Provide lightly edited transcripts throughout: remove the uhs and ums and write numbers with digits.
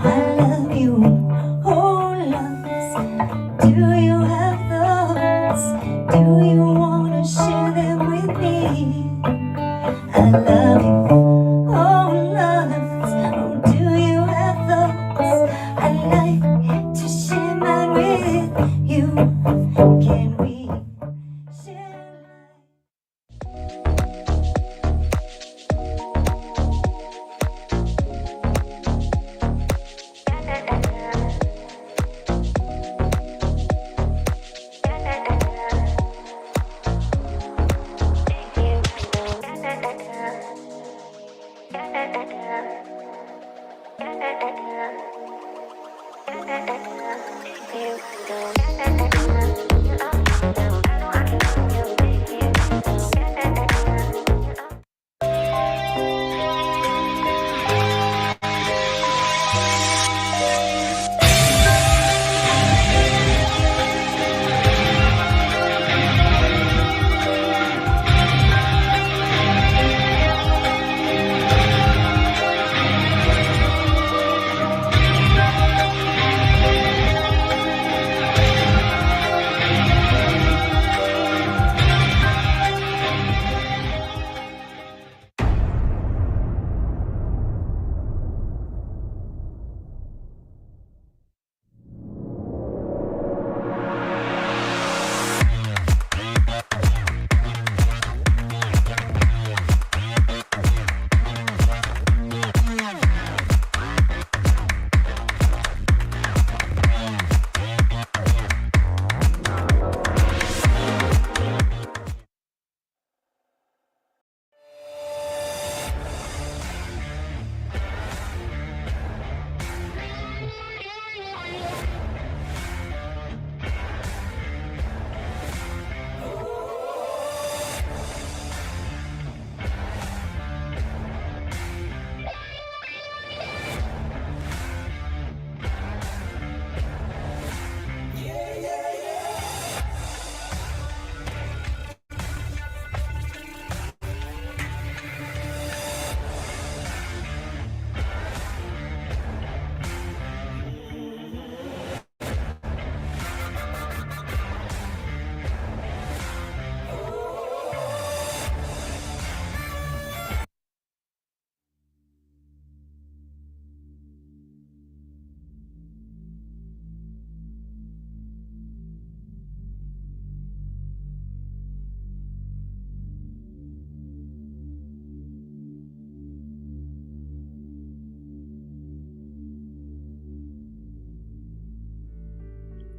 I love you, oh loves. Do you have thoughts? Do you wanna share them with me? I love you, oh loves. Oh, do you have thoughts? I'd like to share mine with you. Can we share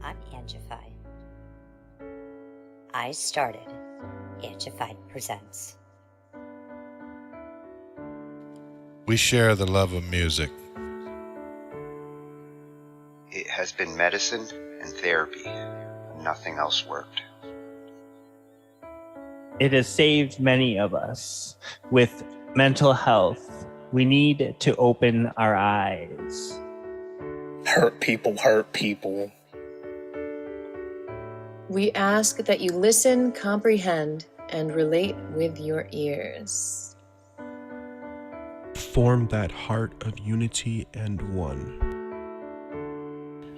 I'm Angify. I started Angified Presents. We share the love of music. It has been medicine and therapy. Nothing else worked. It has saved many of us. With mental health, we need to open our eyes. Hurt people hurt people. We ask that you listen, comprehend, and relate with your ears. Form that heart of unity and one.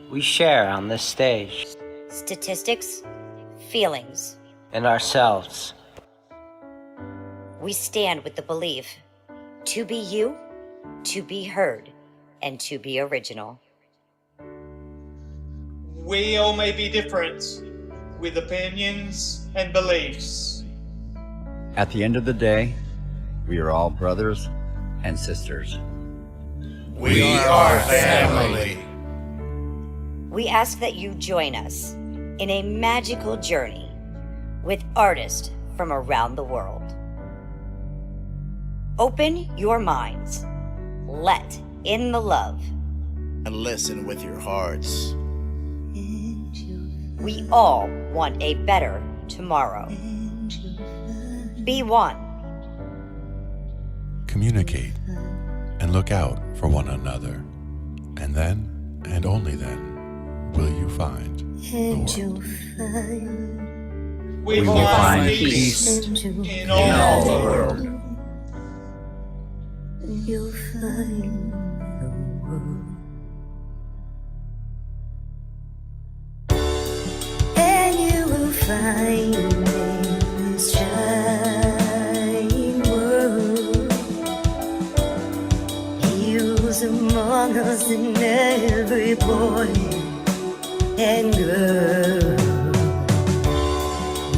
We share on this stage. Statistics, feelings, And ourselves. we stand with the belief to be you, to be heard, and to be original. We all may be different, with opinions and beliefs. At the end of the day, we are all brothers and sisters. We are family. We ask that you join us in a magical journey with artists from around the world. Open your minds, let in the love, and listen with your hearts. We all want a better tomorrow. Be one. Communicate and look out for one another. And then, and only then, will you find the world. we will find peace in all the world. You'll find the world. And you will find in this giant world heroes among us and every boy and girl.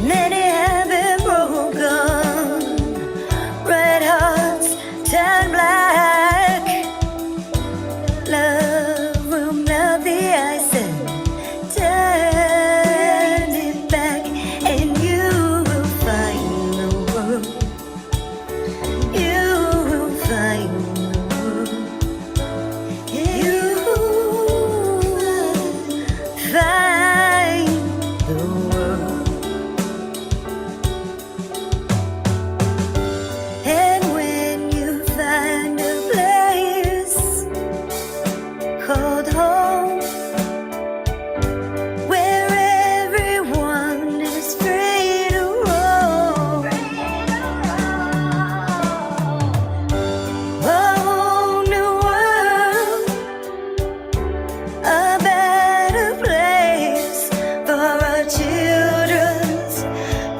Many have been broken, red hearts turn black. Love will melt the ice and turn it back, and you will find the world. You will find the world. You will find the world. And when you find a place called home, where everyone is free to roam, a whole new world, a better place for our children's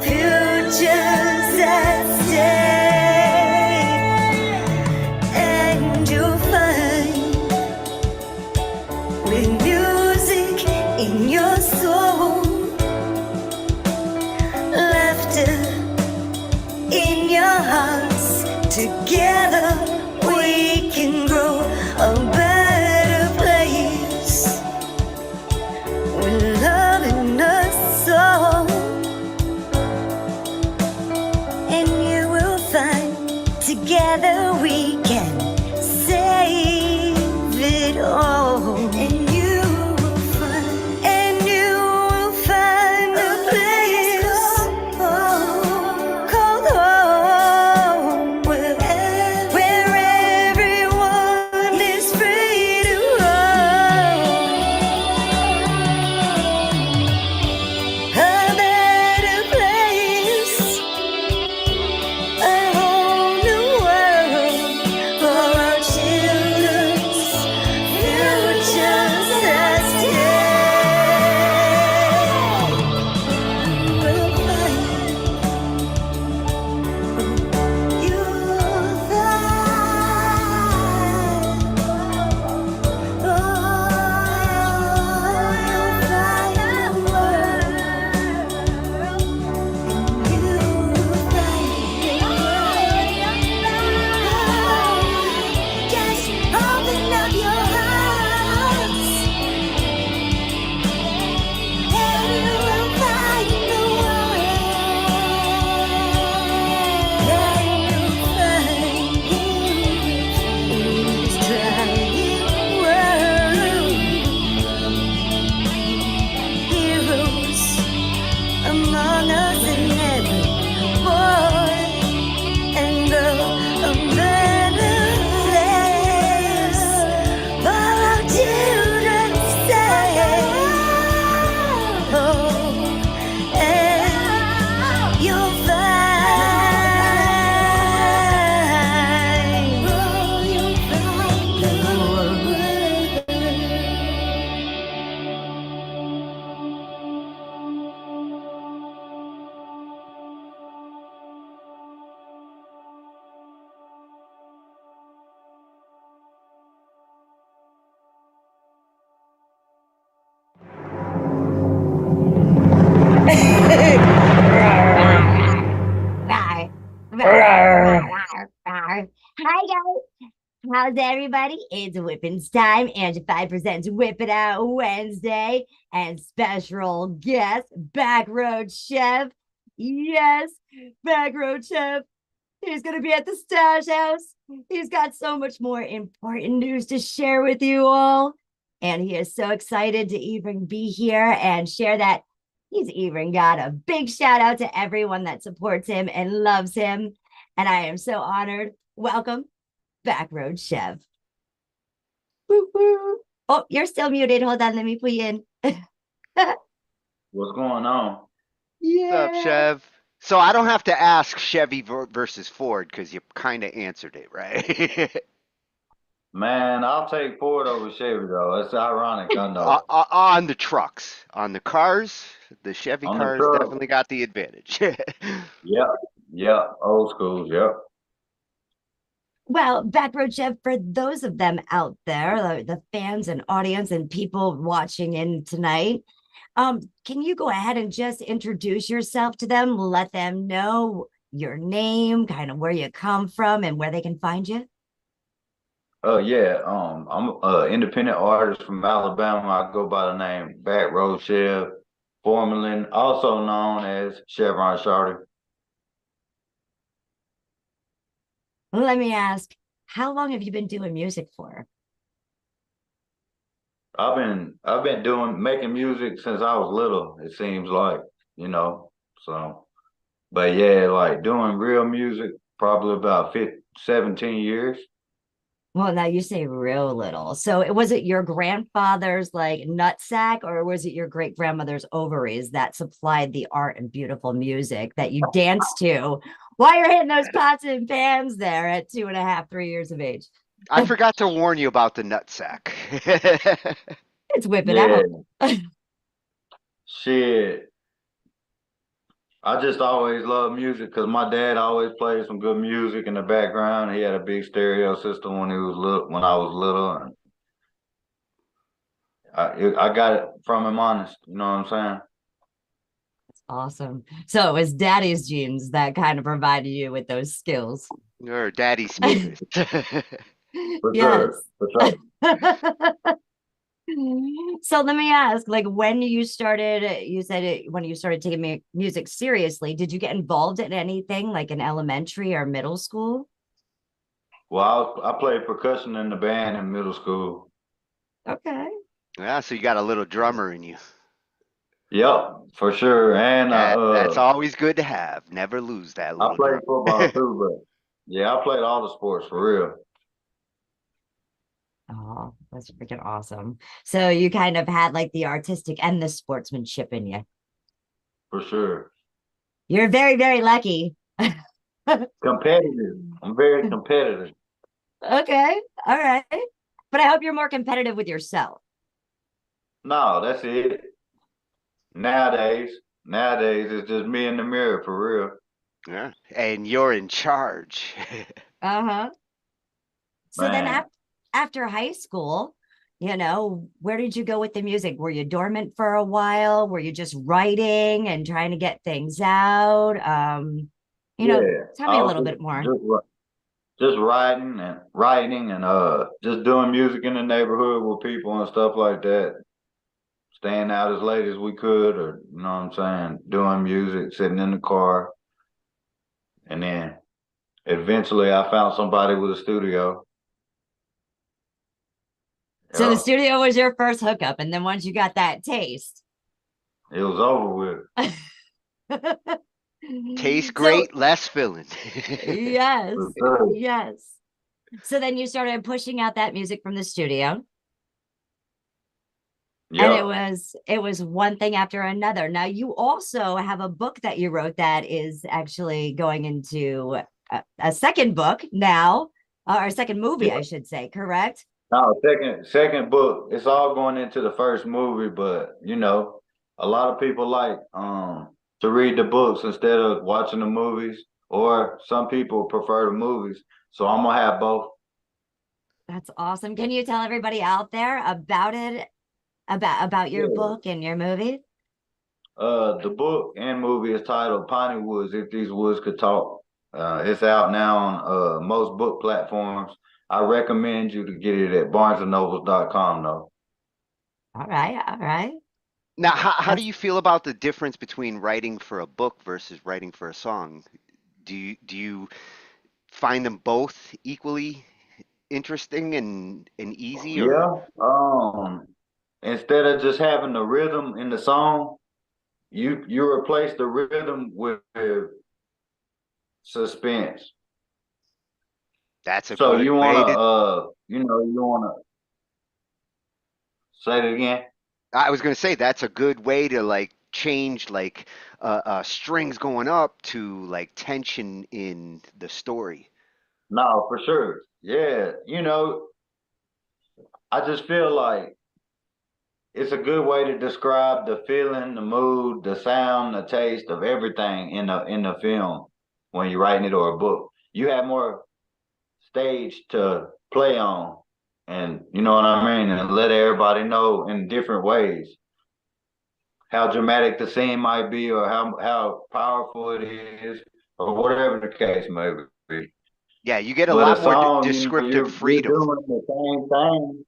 futures at stake. And you'll find with music in your soul, laughter in your hearts, together we can grow a better place with love in us all. And you will find together we can save it all. And you will find a place called home, where everyone is free to roam, a better place, a whole new world for our children's futures at stake. We'll find, you'll find, oh, you'll find the world. Just open up your hearts, and you will find the world. And you'll find this giant world, heroes among us and every boy and girl, a better place for our children to stay. Oh, and you'll find, you'll find the world. Hi guys, how's everybody? It's whipping time. Angified presents WIP It Out Wednesday, and special guest BackRoad Chev. Yes, BackRoad Chev. He's gonna be at the Stash House. He's got so much more important news to share with you all, and he is so excited to even be here and share that. He's even got a big shout out to everyone that supports him and loves him. And I am so honored. Welcome, BackRoad Chev. Woo woo. Oh, you're still muted. Hold on, let me put you in. What's going on? What's up, Chev? So I don't have to ask Chevy versus Ford because you kind of answered it, right? Man, I'll take Ford over Chevy though. It's ironic, I know. On the trucks, on the cars, the Chevy On the cars truck, definitely got the advantage. yep, yep, old school, yep. Well, BackRoad Chev, for those of them out there, the fans and audience and people watching in tonight, can you go ahead and just introduce yourself to them? Let them know your name, kind of where you come from, and where they can find you. Yeah, I'm an independent artist from Alabama. I go by the name BackRoad Chev, formerly also known as Chevron. Let me ask, how long have you been doing music for? I've been making music since I was little, it seems like, you know. So, but yeah, like doing real music probably about 17 years. Well, now you say real little. So was it your grandfather's like nutsack, or was it your great grandmother's ovaries that supplied the art and beautiful music that you danced to while you're hitting those pots and pans there at 2.5, 3 years of age? I forgot to warn you about the nutsack. It's whip it out. Shit. I just always loved music because my dad always played some good music in the background. He had a big stereo system when he was little, when I was little, and I got it from him honest. You know what I'm saying? Awesome. So it was daddy's genes that kind of provided you with those skills. Or Daddy Smith. For Yes. sure. For sure. So let me ask, like when you started, you said it when you started taking music seriously, did you get involved in anything like in elementary or middle school? Well, I played percussion in the band in middle school. Okay. Yeah, so you got a little drummer in you. Yep, for sure. And That's always good to have. Never lose that I little played drum. football too, but yeah, I played all the sports for real. Oh, that's freaking awesome. So you kind of had like the artistic and the sportsmanship in you. For sure. You're very, very lucky. Competitive. I'm very competitive. Okay. All right. But I hope you're more competitive with yourself. No, that's it. Nowadays it's just me in the mirror for real. Yeah. And you're in charge. Uh-huh. So then Man. after high school, where did you go with the music? Were you dormant for a while? Were you just writing and trying to get things out? Yeah, Tell me a little bit more. just writing and just doing music in the neighborhood with people and stuff like that. Staying out as late as we could, or you know what I'm saying, doing music, sitting in the car. And then eventually I found somebody with a studio. So the Yeah, studio was your first hookup, and then once you got that taste, it was over with. Tastes great, less filling. Yes, For sure. yes. So then you started pushing out that music from the studio. And Yeah. it was one thing after another. Now you also have a book that you wrote that is actually going into a second book now, or a second movie, I should say, correct? No, second book. It's all going into the first movie, but you know, a lot of people like to read the books instead of watching the movies, or some people prefer the movies. So I'm gonna have both. That's awesome. Can you tell everybody out there about it, about your Yeah. book and your movie? The book and movie is titled Piney Woods, If These Woods Could Talk. It's out now on most book platforms. I recommend you to get it at barnesandnobles.com though. All right, all right. Now, how do you feel about the difference between writing for a book versus writing for a song? Do you find them both equally interesting and easy, or? Yeah. Instead of just having the rhythm in the song, you replace the rhythm with suspense. That's a So good you way wanna to. you wanna say it again. I was going to say that's a good way to like change like strings going up to like tension in the story. No, for sure. Yeah, I just feel like it's a good way to describe the feeling, the mood, the sound, the taste of everything in the film when you're writing it or a book. You have more stage to play on, and you know what I mean, and let everybody know in different ways how dramatic the scene might be, or how powerful it is, or whatever the case may be. Yeah, you get a But a lot more song, descriptive you're freedom. doing the same thing.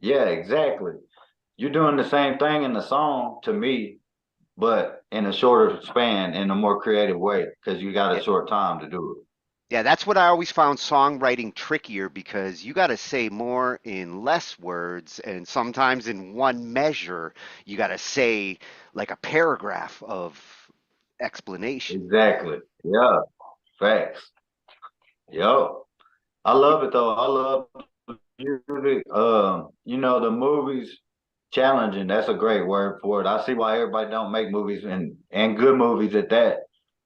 Yeah, exactly. You're doing the same thing in the song to me, but in a shorter span, in a more creative way, because you got a short time to do it. Yeah, that's what I always found songwriting trickier because you got to say more in less words, and sometimes in one measure, you got to say like a paragraph of explanation. Exactly. Yeah. Facts. Yo. I love it though. I love music. The movies challenging. That's a great word for it. I see why everybody don't make movies and good movies at that.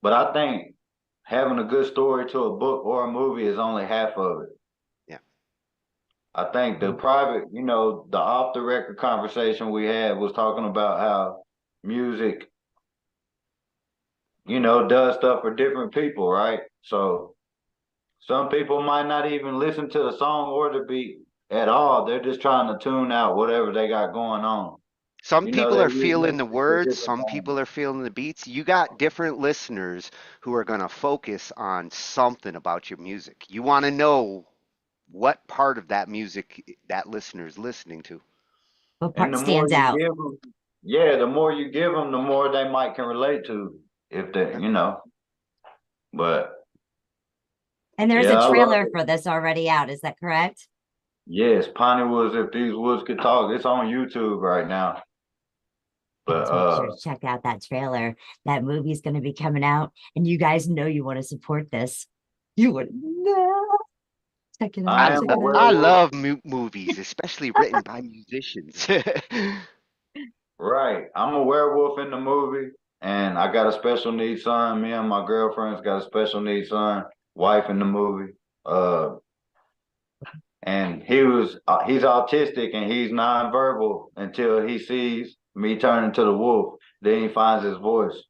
But I think having a good story to a book or a movie is only half of it. Yeah. I think the private, the off the record conversation we had was talking about how music, does stuff for different people, right? So some people might not even listen to the song or the beat at all. They're just trying to tune out whatever they got going on. Some people They're are using feeling it the for words, different some things. people are feeling the beats. You got different listeners who are going to focus on something about your music. You want to know what part of that music that listener is listening to. What And part the more stands you out? give them, yeah, the more you give them, the more they might can relate to, if they, But And there's yeah, a I love trailer it. for this already out. Is that correct? Yes, Piney Woods, if these woods could talk, it's on YouTube right now. But Guys, make sure to check out that trailer. That movie's going to be coming out, and you guys know you want to support this. You would know. Check it I out. I, am Check lo- a it I out. werewolf. love movies, especially written by musicians. Right. I'm a werewolf in the movie, and I got a special needs son. Me and my girlfriend's got a special needs son, wife in the movie. And he's autistic and he's nonverbal until he sees me turn into the wolf. Then he finds his voice.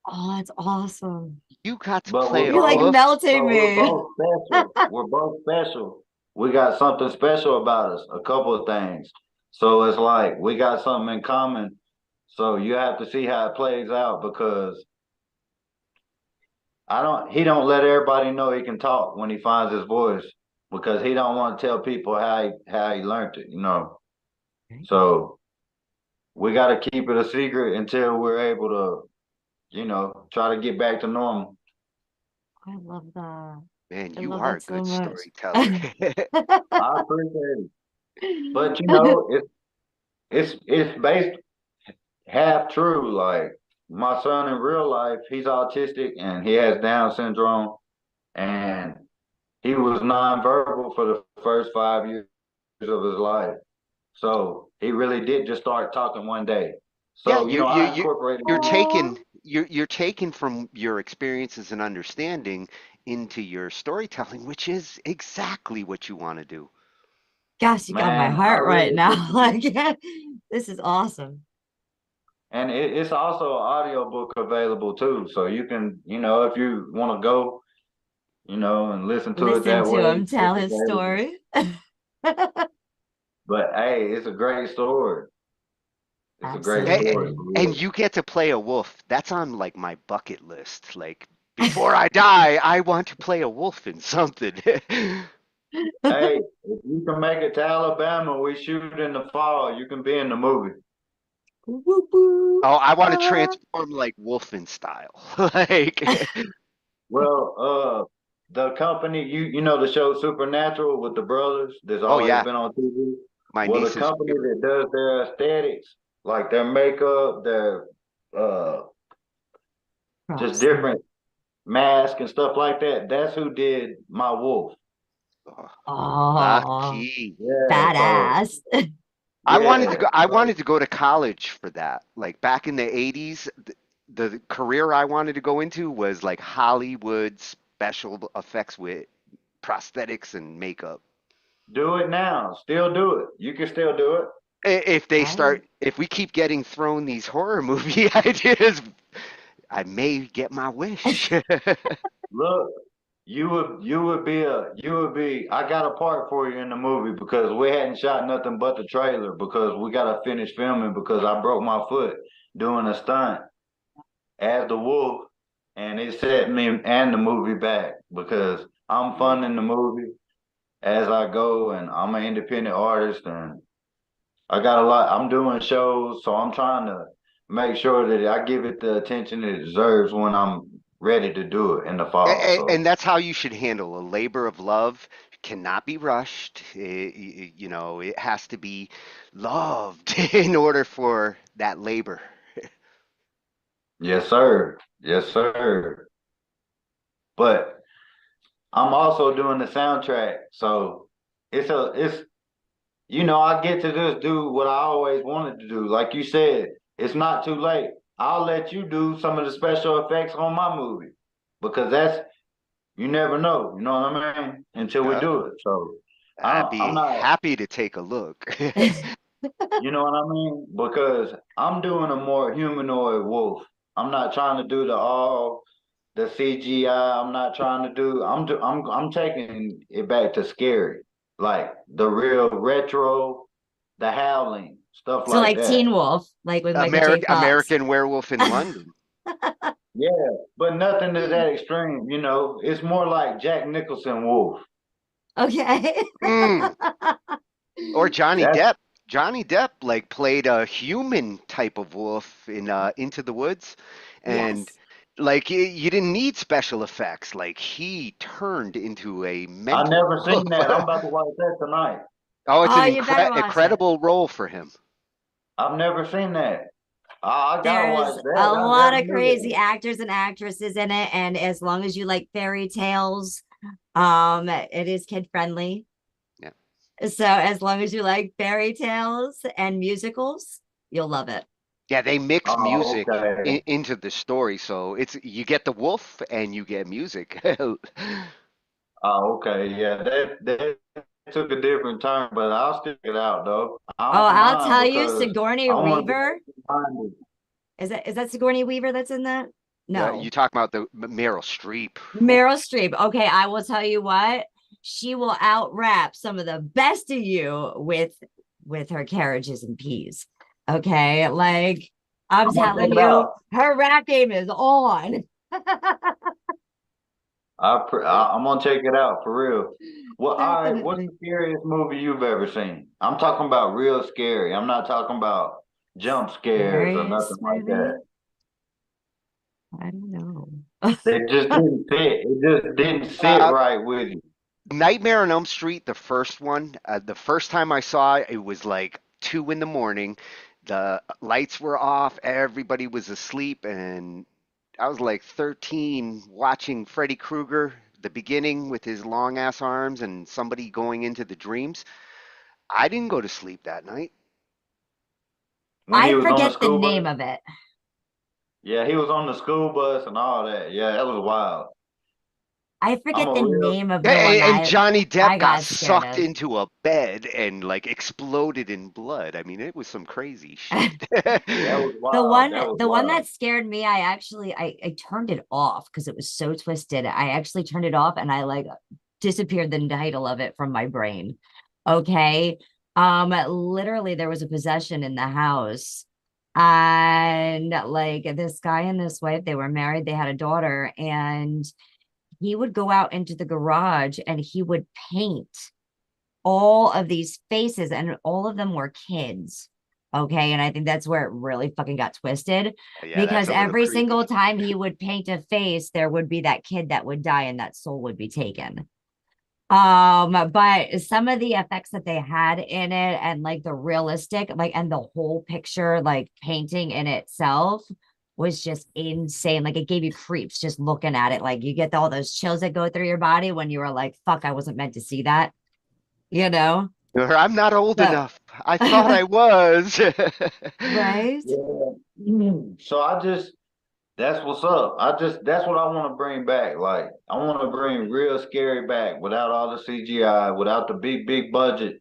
Oh, that's awesome. You got to But play we're a You're like both, wolf. melting but we're me. both special. We're both special. We got something special about us, a couple of things. So it's like we got something in common. So you have to see how it plays out because he don't let everybody know he can talk when he finds his voice because he don't want to tell people how he learned it. So we got to keep it a secret until we're able to, try to get back to normal. I love that. Man, I you love are a that so good much. storyteller. I appreciate it. But it's based half true. Like my son in real life, he's autistic and he has Down syndrome, and he was nonverbal for the first 5 years of his life. So he really did just start talking one day. Yeah, So I incorporated. you're taking from your experiences and understanding into your storytelling, which is exactly what you want to do. Gosh, you got my Man, I heart right really now. Like, appreciate it. this is awesome. And it's also an audio book available too. So you can, if you want to go, and listen to it Listen that to way, him tell it's his available. story. But hey, it's a great story. It's a great story Absolutely. for And real. you get to play a wolf. That's on like my bucket list. Like before I die, I want to play a wolf in something. Hey, if you can make it to Alabama, we shoot in the fall. You can be in the movie. Oh, I want to transform like Wolfen style. Like Well, the company, you know the show Supernatural with the brothers that's oh always yeah, been on TV. my Well, the niece's company favorite. that does their aesthetics, like their makeup, their uh just Props. different masks and stuff like that, that's who did my wolf. Oh, Oh, lucky. Yeah, so badass. I wanted to go to college for that. Like back in the 80s, the career I wanted to go into was like Hollywood special effects with prosthetics and makeup. Do it now. Still do it. You can still do it. If we keep getting thrown these horror movie ideas, I may get my wish. Look, you would be. I got a part for you in the movie because we hadn't shot nothing but the trailer because we gotta finish filming because I broke my foot doing a stunt as the wolf, and it set me and the movie back because I'm funding the movie as I go, and I'm an independent artist, and I got a lot. I'm doing shows, so I'm trying to make sure that I give it the attention it deserves when I'm ready to do it in the fall. And that's how you should handle a labor of love. Cannot be rushed. It has to be loved in order for that labor. Yes, sir. Yes, sir. But I'm also doing the soundtrack, so it's I get to just do what I always wanted to do. Like you said, it's not too late. I'll let you do some of the special effects on my movie because you never know. You know what I mean? Until we do it. So I'd be happy to take a look. You know what I mean? Because I'm doing a more humanoid wolf. I'm not trying to do the CGI. I'm not trying to do. I'm taking it back to scary, like the real retro, the howling stuff So like like that. Teen Wolf, like with Michael J. Fox. American Werewolf in London. Yeah, but nothing to that extreme. It's more like Jack Nicholson Wolf. Okay. Or Johnny Depp. Johnny Depp like played a human type of wolf in Into the Woods, and like you didn't need special effects. Like he turned into a mental. I never seen that. I'm about to watch that tonight. Oh, it's an incredible role for him. I've never seen that. I gotta watch There's that. a lot of crazy actors and actresses in it, and as long as you like fairy tales, it is kid friendly. Yeah. So as long as you like fairy tales and musicals, you'll love it. Yeah, they mix music into the story, so you get the wolf and you get music. Oh, okay. Yeah, that took a different turn, but I'll stick it out though. I'll tell you, Sigourney Weaver. Is that Sigourney Weaver that's in that? No. You talk about the Meryl Streep. Meryl Streep. Okay, I will tell you what. She will out rap some of the best of you with her carriages and peas. Okay, like I'm telling you, her rap game is on. I'm gonna check it out for real. Well, all right. What's the scariest movie you've ever seen? I'm talking about real scary. I'm not talking about jump scares or nothing like that. I don't know. It just didn't fit. It just didn't sit right with you. Nightmare on Elm Street, the first one. The first time I saw it, it was like 2 a.m. The lights were off. Everybody was asleep, and I was like 13 watching Freddy Krueger, the beginning with his long ass arms and somebody going into the dreams. I didn't go to sleep that night. I forget the name of it. Yeah, he was on the school bus and all that. Yeah, that was wild. I forget the name of the one. And Johnny Depp got sucked into a bed and like exploded in blood. I mean, it was some crazy shit. That was wild. The one that scared me, I turned it off because it was so twisted. I actually turned it off and I like disappeared the title of it from my brain. Okay. Literally there was a possession in the house. And like this guy and this wife, they were married, they had a daughter, and he would go out into the garage and he would paint all of these faces, and all of them were kids. Okay. And I think that's where it really fucking got twisted, because every single time he would paint a face, there would be that kid that would die and that soul would be taken. But some of the effects that they had in it and like the realistic, like, and the whole picture, like painting in itself was just insane. Like it gave you creeps just looking at it. Like you get all those chills that go through your body when you were like, fuck, I wasn't meant to see that, you know? I'm not old enough. I thought I was. Right? Yeah. So that's what's up. That's what I want to bring back. Like, I want to bring real scary back without all the CGI, without the big budget.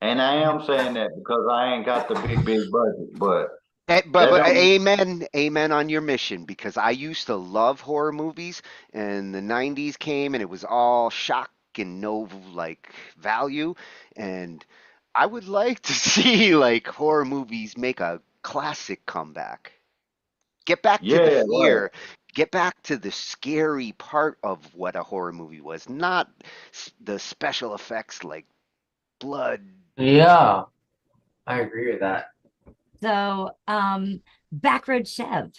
And I am saying that because I ain't got the big budget, but But, that but don't. amen on your mission because I used to love horror movies and the 90s came and it was all shock and no like value and I would like to see like horror movies make a classic comeback. Get back to the Yeah, right. fear. Get back to the scary part of what a horror movie was, not the special effects like blood. Yeah, I agree with that. So, BackRoad Chev,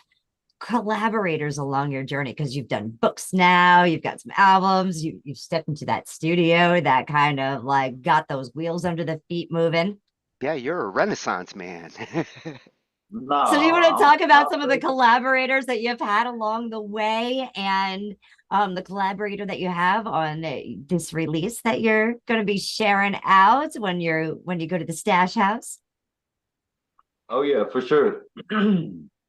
collaborators along your journey, because you've done books now, you've got some albums, you've stepped into that studio that kind of like got those wheels under the feet moving. Yeah, you're a renaissance man. Nah, So, do you want to talk about some of the I'm collaborators that you've had along the way and the collaborator that you have on this release that you're going to be sharing out when you go to the Stash House? Oh yeah, for sure.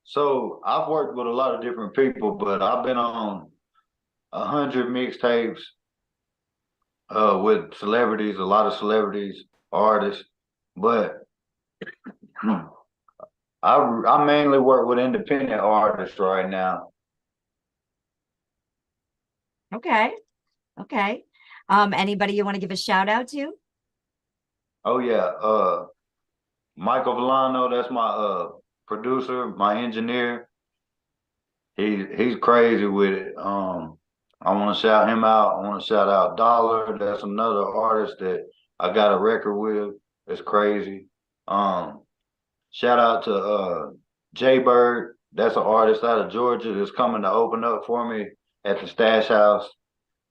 So I've worked with a lot of different people, but I've been on 100 mixtapes with celebrities, a lot of celebrities, artists. But I mainly work with independent artists right now. Okay. Okay. Anybody you want to give a shout out to? Oh yeah, Michael Villano, that's my producer, my engineer. He's crazy with it. I want to shout him out. I want to shout out Dollar. That's another artist that I got a record with. It's crazy. Shout out to Jay Bird. That's an artist out of Georgia that's coming to open up for me at the Stash House.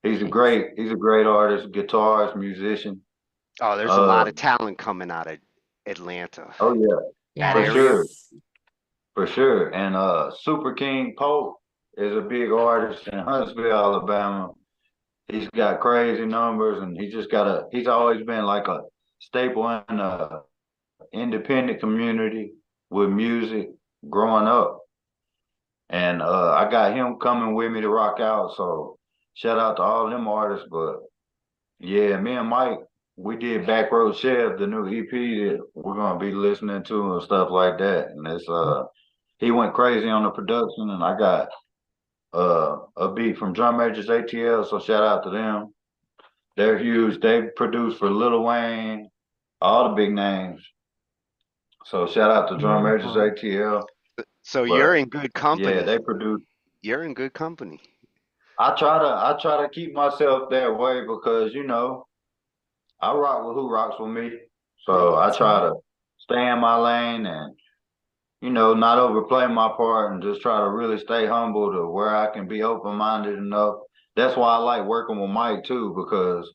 He's a great artist, guitarist, musician. Oh, there's a lot of talent coming out of Atlanta. Oh yeah, Yeah, for there's sure. For sure. And Super King Pope is a big artist in Huntsville, Alabama. He's got crazy numbers and he's always been like a staple in the independent community with music growing up. And I got him coming with me to rock out. So shout out to all them artists. But yeah, me and Mike, we did BackRoad Chev, the new EP that we're gonna be listening to and stuff like that. And it's he went crazy on the production, and I got a beat from Drum Majors ATL, so shout out to them. They're huge. They produce for Lil Wayne, all the big names. So shout out to Drum Majors ATL. So But you're in good company. yeah, they produce. You're in good company. I try to keep myself that way because I rock with who rocks with me. So I try to stay in my lane and not overplay my part and just try to really stay humble to where I can be open-minded enough. That's why I like working with Mike too, because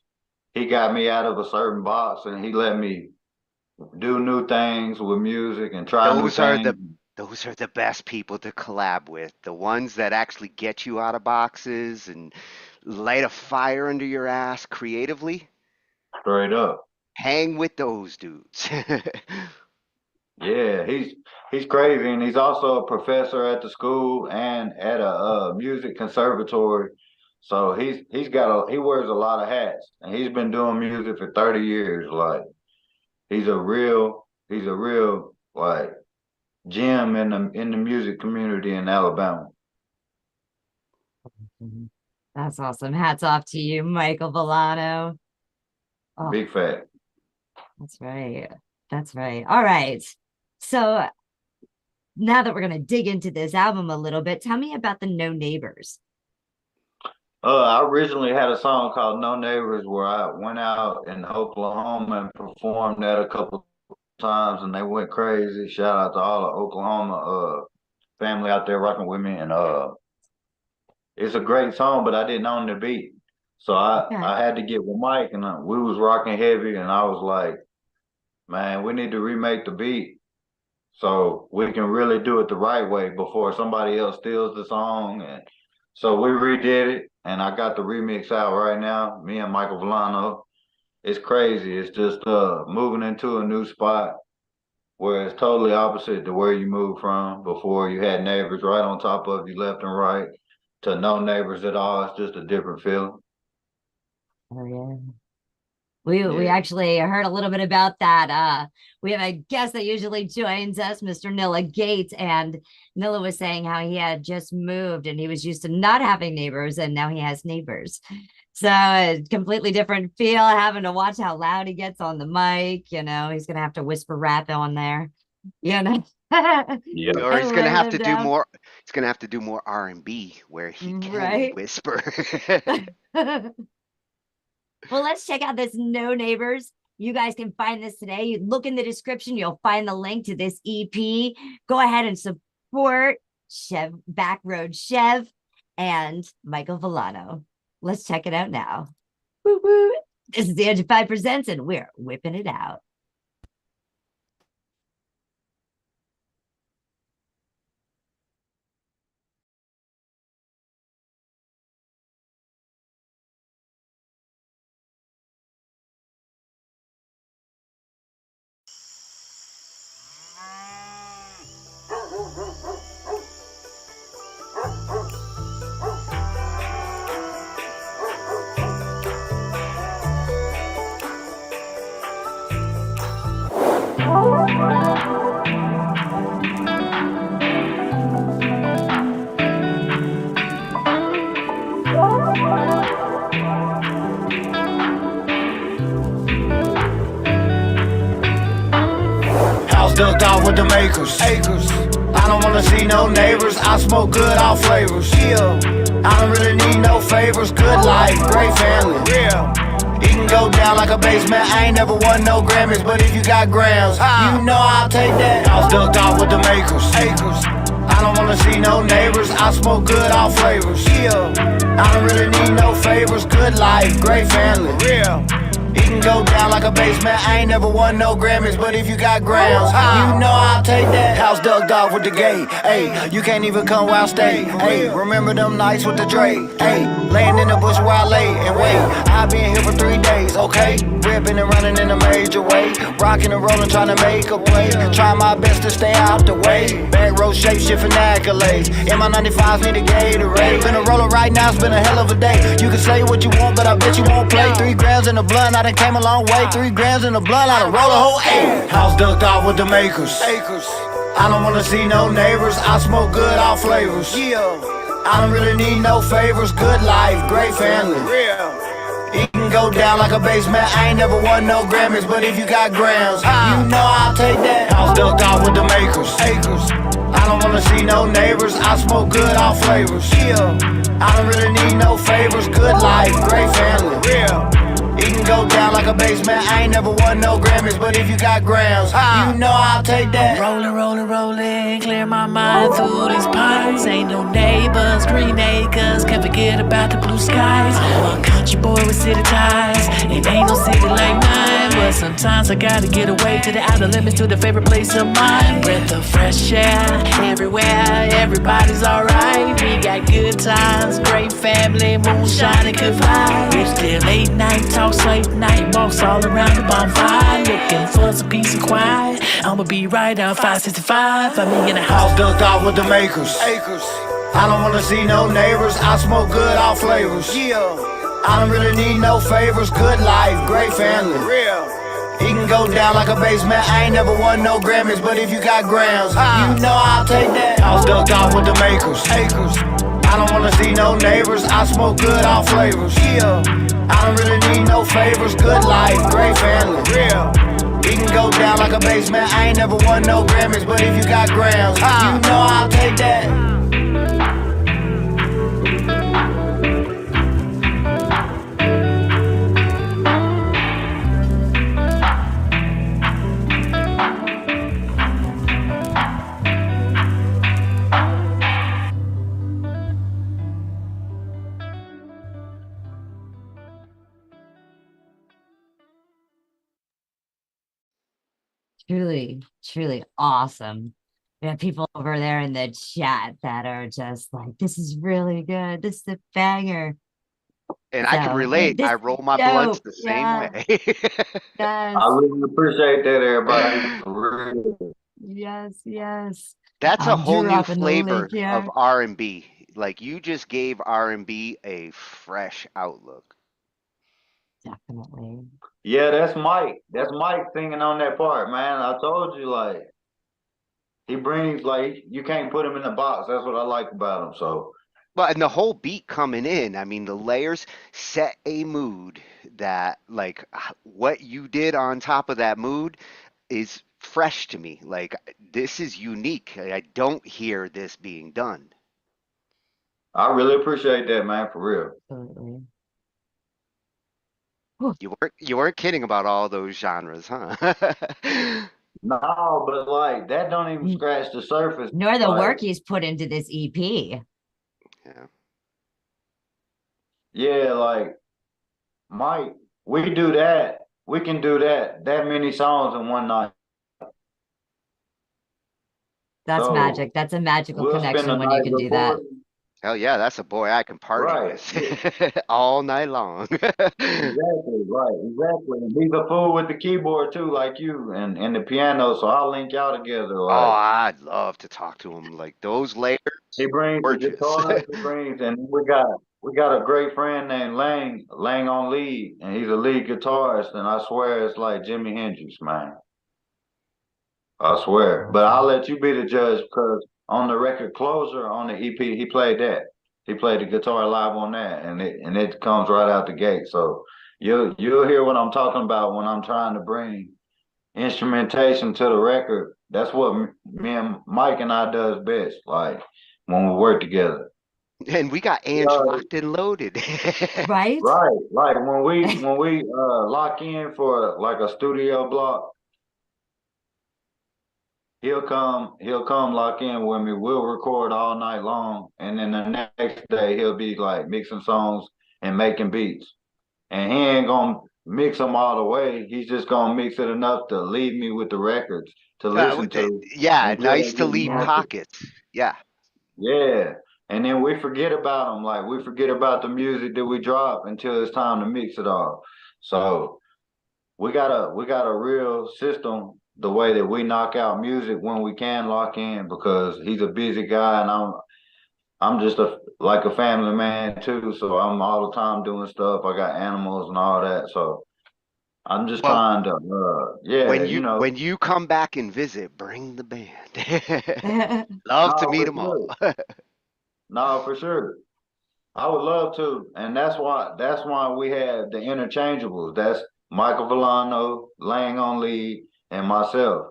he got me out of a certain box and he let me do new things with music and try new things. Those are the best people to collab with. The ones that actually get you out of boxes and light a fire under your ass creatively. Straight up. Hang with those dudes. Yeah, he's crazy, and he's also a professor at the school and at a music conservatory. So he wears a lot of hats, and he's been doing music for 30 years. Like he's a real like gem in the music community in Alabama. That's awesome. Hats off to you, Michael Villano. Oh, Big fat. that's right. That's right. All right. So now that we're going to dig into this album a little bit, tell me about the No Neighbors. I originally had a song called No Neighbors where I went out in Oklahoma and performed that a couple times and they went crazy. Shout out to all the Oklahoma family out there rocking with me. And it's a great song, but I didn't own the beat. So I had to get with Mike and we was rocking heavy and I was like, man, we need to remake the beat so we can really do it the right way before somebody else steals the song. And so we redid it and I got the remix out right now, me and Michael Villano. It's crazy. It's just moving into a new spot. where it's totally opposite to where you moved from before. You had neighbors right on top of you, left and right, to no neighbors at all. It's just a different feeling. Oh yeah. We Yeah. actually heard a little bit about that. We have a guest that usually joins us, Mr. Nilla Gates, and Nilla was saying how he had just moved and he was used to not having neighbors, and now he has neighbors. So a completely different feel, having to watch how loud he gets on the mic. You know, he's gonna have to whisper rap on there. You know. Yeah. Or he's gonna Everybody have lived to do out. more. He's gonna have to do more R&B where he can Right. whisper. Well, let's check out this No Neighbors. You guys can find this today. You look in the description, you'll find the link to this EP. Go ahead and support BackRoad Chev and Michael Villano. Let's check it out now. Woo woo. This is the Angified Presents, and we're whipping it out. House ducked off with the makers. Acres. I don't wanna see no neighbors. I smoke good, all flavors. Yeah. I don't really need no favors. Good life, great family. Yeah. It can go down like a basement. I ain't never won no Grammys, but if you got grams, you know I'll take that. House ducked off with the makers. Acres. I don't wanna see no neighbors. I smoke good, all flavors. Yeah. I don't really need no favors. Good life, great family. Yeah. It can go down like a basement. I ain't never won no Grammys, but if you got grams, you know I'll take that. House ducked off with the gate. Hey, you can't even come while I stay. Hey, remember them nights with the Dre? Hey, laying in the bush where I lay and wait. I've been here for 3 days, okay? Ripping and running in a major way. Rocking and rolling, trying to make a play. Try my best to stay out the way. BackRoad shape shifting accolades. In my 95s need a Gatorade. Been a roller right now, it's been a hell of a day. You can say what you want, but I bet you won't play. 3 grams in the blunt, I done came a long way. 3 grams in the blunt, I done roll a whole 8. House ducked off with the makers. Acres. I don't wanna see no neighbors. I smoke good, all flavors. Yeah. I don't really need no favors. Good life, great family. Real. It can go down like a basement. I ain't never won no Grammys, but if you got grams, you know I'll take that. House ducked off with the makers. Acres. I don't wanna see no neighbors. I smoke good, all flavors. Yeah. I don't really need no favors. Good life, great family. Real. It can go down like a basement. I ain't never won no Grammys, but if you got grams, you know I'll take that. Rolling, rolling, rolling, clear my mind through these pines. Ain't no neighbors, green acres, can't forget about the blue skies. I'm a country boy with city ties. It ain't no city like mine, but sometimes I gotta get away to the outer limits, to the favorite place of mine. Breath of fresh air, everywhere, everybody's alright. We got good times, great family, moonshine and good vibes. It's still late night talks, late night walks all around the bonfire, looking for some peace and quiet. I'ma be right down 565. I mean in a house ducked off with the makers. Acres. I don't wanna see no neighbors. I smoke good, all flavors. Yeah. I don't really need no favors. Good life, great family. Real. It can go down like a basement. I ain't never won no Grammys, but if you got grams, you know I'll take that. House ducked off with the makers. Acres. I don't wanna see no neighbors. I smoke good, all flavors. Yeah. I don't really need no favors. Good life, great family. Real. It can go down like a basement. I ain't never won no Grammys, but if you got grams, you know I'll take that. Truly, truly awesome. We have people over there in the chat that are just like, this is really good. This is a banger. And I can So relate. this I roll my blunts dope. the same Yeah. way. Yes. I really appreciate that, everybody. For real. Yes. Yes. That's a I'm whole new dropping the link flavor of here. R&B. Like you just gave R&B a fresh outlook. Definitely. Yeah, that's Mike. That's Mike singing on that part, man. I told you, like, he brings, like, you can't put him in the box. That's what I like about him. So, But and the whole beat coming in, I mean, the layers set a mood that, like, what you did on top of that mood is fresh to me. Like, this is unique. I don't hear this being done. I really appreciate that, man, for real. Absolutely. You weren't kidding about all those genres, huh? No, but, like, that don't even scratch the surface. Nor the Like, work he's put into this E EP. Yeah. yeah, like, Mike, we do that. We can do that many songs in one night. That's So magic. That's a magical we'll spend the connection when you night can do that. recording. Hell yeah, that's a boy I can party Right. with all night long. Exactly, right, exactly. And he's a fool with the keyboard too, like you, and the piano, so I'll link y'all together. Oh, Like I'd love to talk to him. Like those layers, he brings the gorgeous. guitar, he brings, and we got a great friend named Lang on lead, and he's a lead guitarist, and I swear it's like Jimi Hendrix, man. I swear. But I'll let you be the judge because on the record Closer on the EP, he played that. He played the guitar live on that, and it comes right out the gate. So you'll hear what I'm talking about when I'm trying to bring instrumentation to the record. That's what me and Mike and I does best. Like when we work together. And we got Ange locked and loaded. Right? Right. Like when we lock in for like a studio block. He'll come lock in with me. We'll record all night long. And then the next day he'll be like mixing songs and making beats. And he ain't gonna mix them all the way. He's just gonna mix it enough to leave me with the records to listen to. Yeah, until I nice to get leave mastered. pockets. Yeah. Yeah. And then we forget about them. Like we forget about the music that we drop until it's time to mix it all. So we got a real system the way that we knock out music when we can lock in because he's a busy guy and I'm just like a family man too, so I'm all the time doing stuff. I got animals and all that, so I'm just Well, trying to when you come back and visit, bring the band. Love to No, meet for them all. sure. No, for sure. I would love to, and that's why we have the interchangeables. That's Michael Villano, Lang on lead, and myself.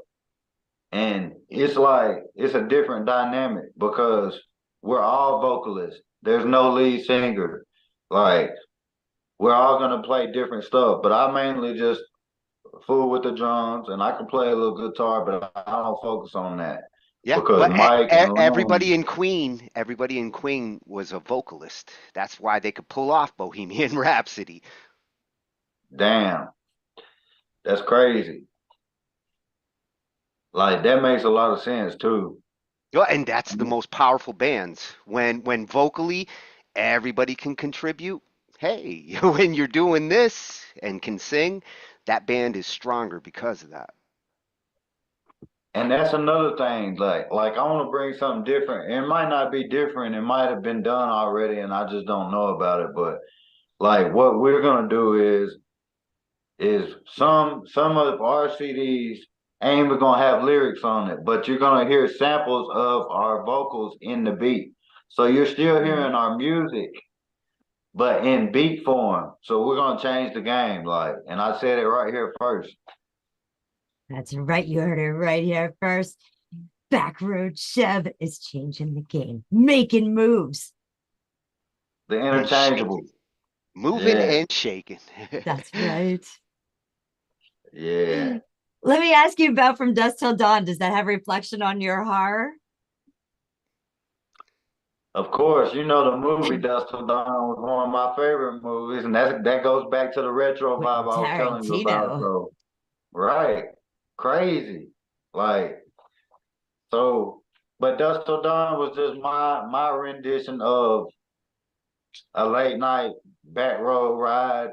And it's like it's a different dynamic because we're all vocalists. There's no lead singer. Like we're all gonna play different stuff, but I mainly just fool with the drums and I can play a little guitar, but I don't focus on that Yeah, because well, Mike and Lang, everybody in Queen was a vocalist. That's why they could pull off Bohemian Rhapsody. damn, that's crazy. Like that makes a lot of sense too. Yeah, and that's the most powerful bands. When vocally everybody can contribute. Hey, when you're doing this and can sing, that band is stronger because of that. And that's another thing. Like I want to bring something different. It might not be different. It might have been done already, and I just don't know about it. But like what we're gonna do is some of our CDs ain't even gonna have lyrics on it, but you're gonna hear samples of our vocals in the beat. So you're still hearing our music, but in beat form. So we're gonna change the game. Like, and I said it right here first. That's right. You heard it right here first. BackRoad Chev is changing the game, making moves. The interchangeable. Moving Yeah. and shaking. That's right. Yeah. Let me ask you about From Dusk Till Dawn. Does that have reflection on your horror? Of course, you know the movie Dusk Till Dawn was one of my favorite movies, and that goes back to the retro With vibe I was telling you about. Tarantino. So, right, crazy, like so. But Dusk Till Dawn was just my rendition of a late night back road ride,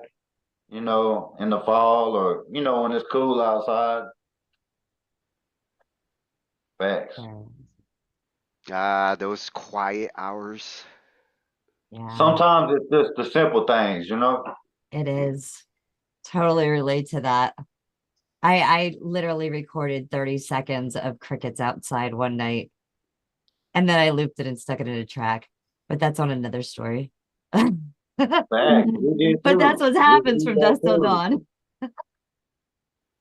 you know, in the fall or, you know, when it's cool outside. Facts. Those quiet hours. Yeah. Sometimes it's just the simple things, you know? It is. Totally relate to that. I literally recorded 30 seconds of crickets outside one night. And then I looped it and stuck it in a track. But that's on another story. Facts. But that's what happens from dusk till dawn.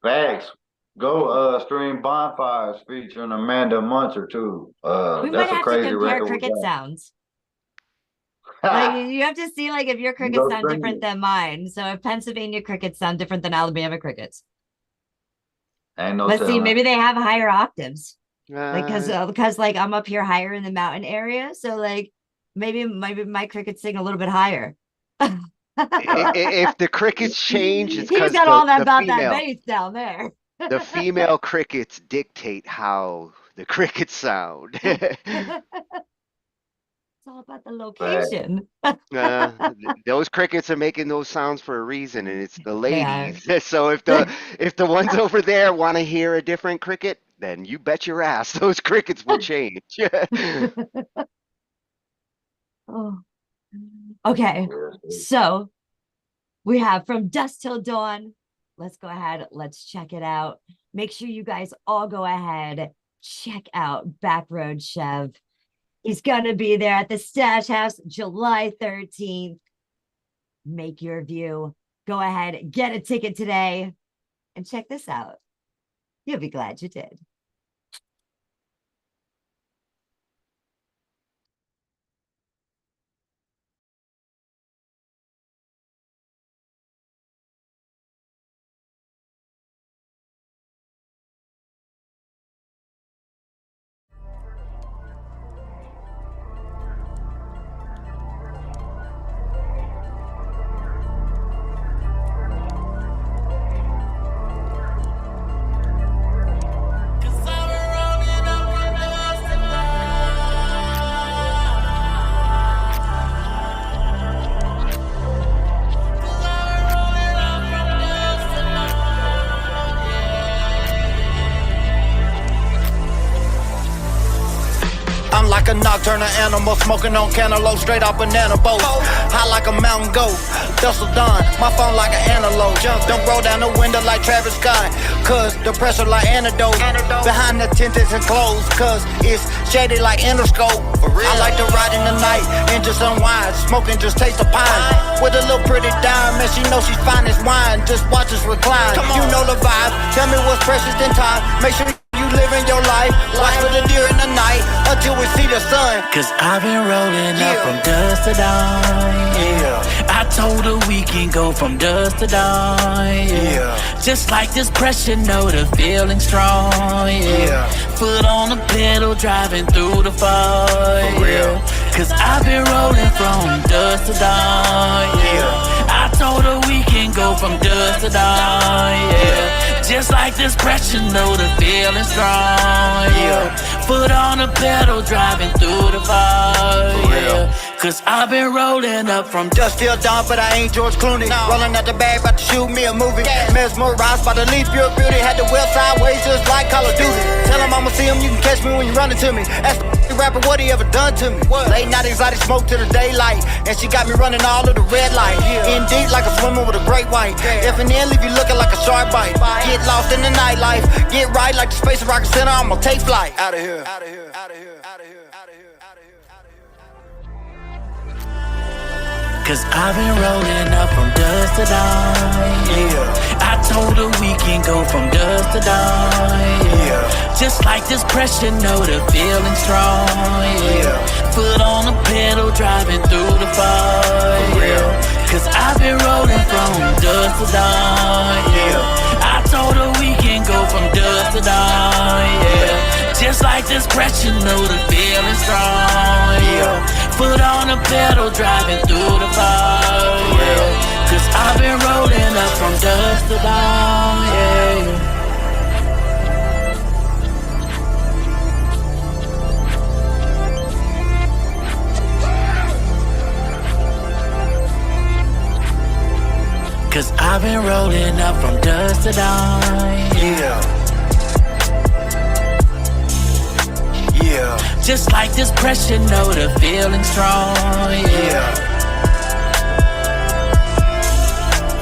Facts. Go stream Bonfires featuring Amanda Muncher too. We might That's a have to crazy compare record. cricket sounds. Like you have to see like if your crickets sound different than mine. So if Pennsylvania crickets sound different than Alabama crickets. Ain't no Let's see, telling. maybe they have higher octaves. Like because like I'm up here higher in the mountain area. So like maybe my crickets sing a little bit higher. If the crickets change, it's He's because got all that the about female, that bass down there. the female crickets dictate how the crickets sound. It's all about the location. Those crickets are making those sounds for a reason, and it's the They are. ladies. So if the ones over there want to hear a different cricket, then you bet your ass those crickets will change. Oh. Okay, so we have From Dusk Till Dawn. Let's go ahead. Let's check it out. Make sure you guys all go ahead. Check out BackRoad Chev. He's going to be there at the Stash House July 13th. Make your view. Go ahead. Get a ticket today. And check this out. You'll be glad you did. I'm like a nocturnal animal, smoking on cantaloupe, straight off banana boat. High like a mountain goat, dust till dawn, my phone like an antelope. Don't roll down the window like Travis Scott, cause the pressure like antidote. Behind the tinted and closed, cause it's shady like Interscope. I like to ride in the night and just unwind, smoking just taste the pine. With a little pretty dime, and she knows she's fine as wine, just watch us recline. You know the vibe, tell me what's precious in time. Make sure you living your life, watch for the deer in the night until we see the sun. Cause I've been rolling up from dusk to dawn. I told her we can go from dusk to dawn. Just like this pressure, know the feeling strong. Foot on the pedal, driving through the fire. Cause I've been rolling from dusk to dawn. I told her we can go from dusk to dawn. Just like this pressure, know the feeling strong. Foot on the pedal, driving through the fire. Cause I've been rolling up from dusk till dawn, but I ain't George Clooney. Rolling out the bag, about to shoot me a movie. Mesmerized by the leaf, pure beauty. Had the wheel sideways just like Call of Duty. Tell him I'ma see him, you can catch me when you run into me. Ask the rapper what he ever done to me. Late night exotic smoke to the daylight, and she got me running all of the red light. In deep like a swimmer with a great white. If and then leave you looking like a shark bite. Get lost in the nightlife, get right like the Space Rocket Center. I'ma take flight. Out of here. Out of here. Out of here. Out of here. Out of here. Cause I've been rolling up from dusk to dawn. I told her we can go from dusk to dawn. Just like this pressure, know the feeling strong. Foot on the pedal, driving through the fire. Cause I've been rolling from dusk to dawn. I told her we can go from dusk to dawn. Just like this pressure, know the feeling strong. Foot on the pedal, driving through the fire. Cause I've been rolling up from dusk to dawn. Cause I've been rolling up from dusk to dawn. Yeah. Yeah. Just like this pressure, know the feeling strong. Yeah.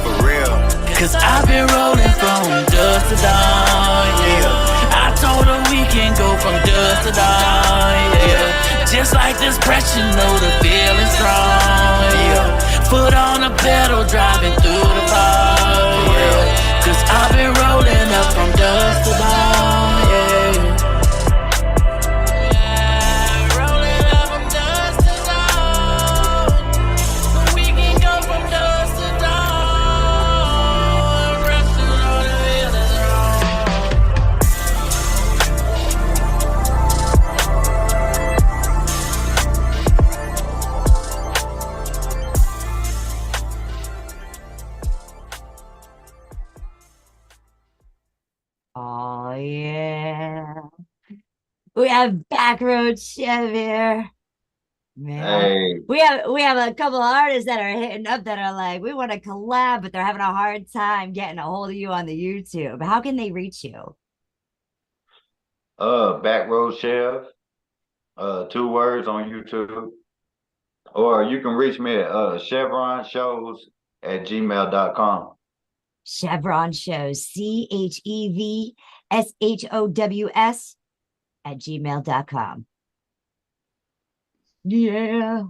For real. Cause I've been rolling from dusk to dawn. Yeah. I told her we can go from dusk to dawn. Yeah. Just like this pressure, know the feeling strong. Yeah. Foot on the pedal, driving through the fog. Yeah. Cause I've been rolling up from dusk to dawn. Yeah. Oh yeah. We have BackRoad Chev here. Man. Hey, We have a couple of artists that are hitting up that are like, we want to collab, but they're having a hard time getting a hold of you on the YouTube. How can they reach you? BackRoad Chev, 2 words on YouTube. Or you can reach me at chevronshows@gmail.com. Chevron shows, CHEVSHOWS @gmail.com. Yeah.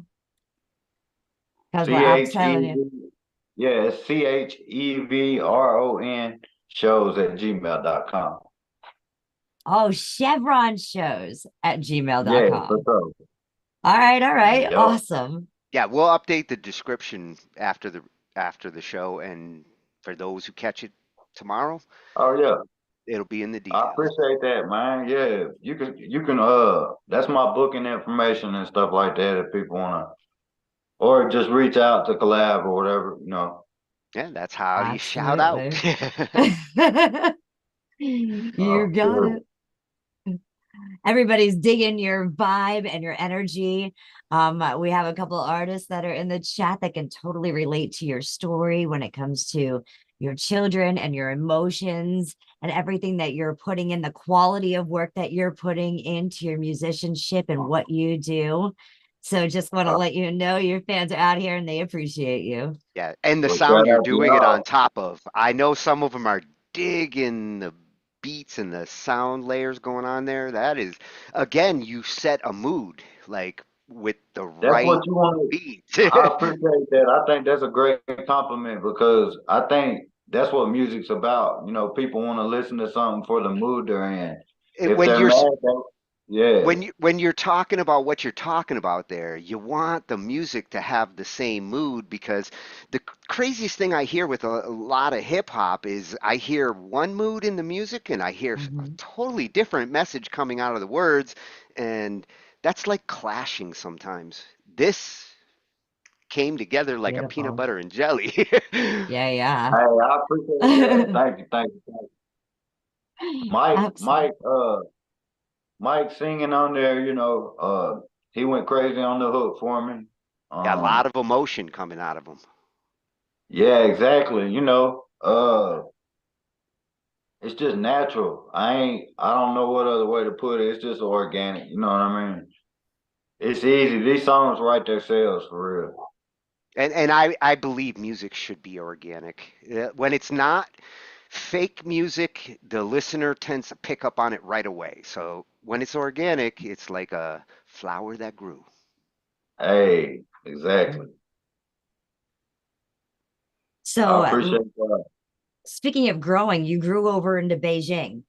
Because what I'm telling you. Yeah, it's CHEVRON shows@gmail.com. Oh, Chevron shows @gmail.com. Yeah, for sure. All right. Yep. Awesome. Yeah, we'll update the description after the show, and for those who catch it tomorrow, Oh yeah, it'll be in the details. I appreciate that, man. Yeah, you can that's my booking information and stuff like that if people wanna, or just reach out to collab or whatever, you know. Yeah, that's how you shout out. You got it. Everybody's digging your vibe and your energy. We have a couple artists that are in the chat that can totally relate to your story when it comes to your children and your emotions and everything that you're putting in, the quality of work that you're putting into your musicianship and what you do. So just want to let you know your fans are out here and they appreciate you. Yeah, and the sound you're doing it on top of. I know some of them are digging the beats and the sound layers going on there. That is, again, you set a mood like with the right what you want. beat. I appreciate that. I think that's a great compliment because I think that's what music's about. You know, people want to listen to something for the mood they're in. If when they're you're mad, yeah. When you're talking about what you're talking about there, you want the music to have the same mood, because the craziest thing I hear with a lot of hip hop is I hear one mood in the music and I hear a totally different message coming out of the words, and that's like clashing sometimes. This came together like a peanut butter and jelly. Yeah. Hey, I appreciate that. Thank you. Mike singing on there, you know, he went crazy on the hook for me. Got a lot of emotion coming out of him. Yeah, exactly. You know, it's just natural. I don't know what other way to put it. It's just organic. You know what I mean? It's easy. These songs write themselves for real. And I believe music should be organic. When it's not fake music, the listener tends to pick up on it right away. So when it's organic, it's like a flower that grew. Hey, exactly. So I appreciate that. Speaking of growing, you grew over into Beijing.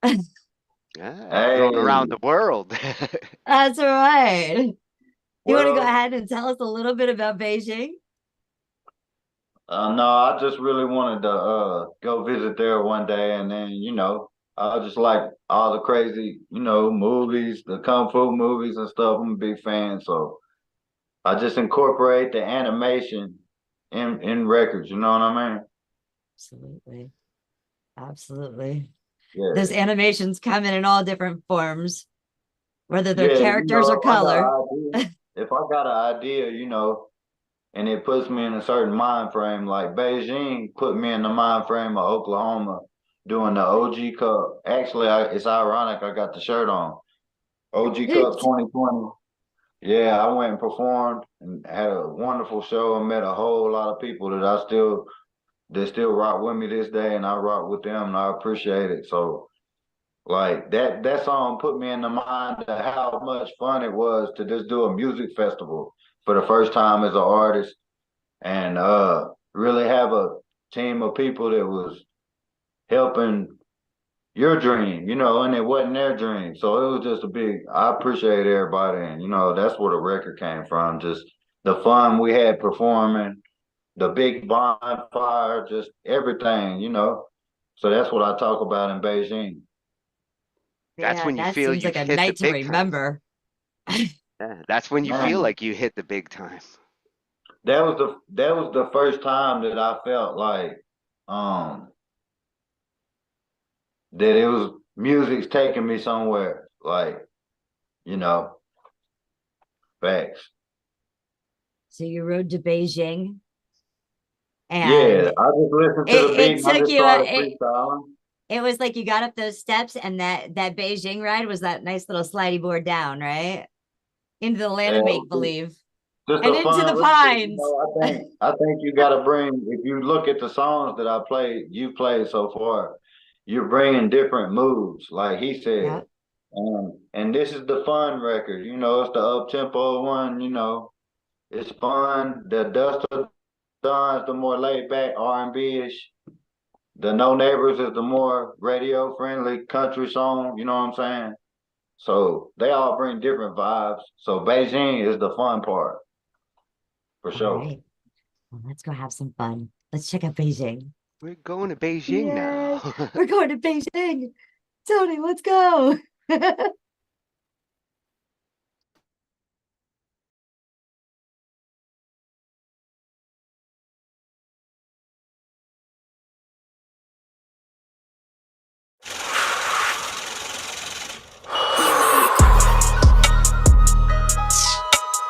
Grown around the world. That's right. You want to go Well, ahead and tell us a little bit about Beijing? No, I just really wanted to go visit there one day, and then, you know, I just like all the crazy, you know, movies, the kung fu movies and stuff. I'm a big fan, so I just incorporate the animation in records. You know what I mean? Absolutely. Yeah. Those animations come in all different forms, whether they're Yeah, characters you know, or color. if I got an idea, you know, and it puts me in a certain mind frame. Like Beijing put me in the mind frame of Oklahoma doing the OG Cup. Actually, it's ironic I got the shirt on. OG Cup 2020. Yeah, I went and performed and had a wonderful show and met a whole lot of people that still rock with me this day, and I rock with them, and I appreciate it. So like that song put me in the mind of how much fun it was to just do a music festival for the first time as an artist, and really have a team of people that was helping your dream, and it wasn't their dream. So it was just I appreciate everybody. And, that's where the record came from. Just the fun we had performing, the big bonfire, just everything. So that's what I talk about in Beijing. That's when you that feel seems you've like a hit the night to big time. remember. Yeah, that's when you feel like you hit the big time. That was the first time that I felt like that it was music's taking me somewhere. Like, facts. So you rode to Beijing, and Yeah, I just listened to the beat it and I took just you started freestyling. it was like you got up those steps, and that Beijing ride was that nice little slidey board down, right? Into the land of make believe. Just And a into fun the record, pines. I think you got to bring. If you look at the songs that you played so far, you're bringing different moods, like he said. Yeah. And this is the fun record. It's the up tempo one. It's fun. The Dust of Dawn is the more laid back R&B ish. The No Neighbors is the more radio friendly country song. You know what I'm saying? So they all bring different vibes. So Beijing is the fun part. For sure. Right. Well, let's go have some fun. Let's check out Beijing. We're going to Beijing now. We're going to Beijing. Tony, let's go.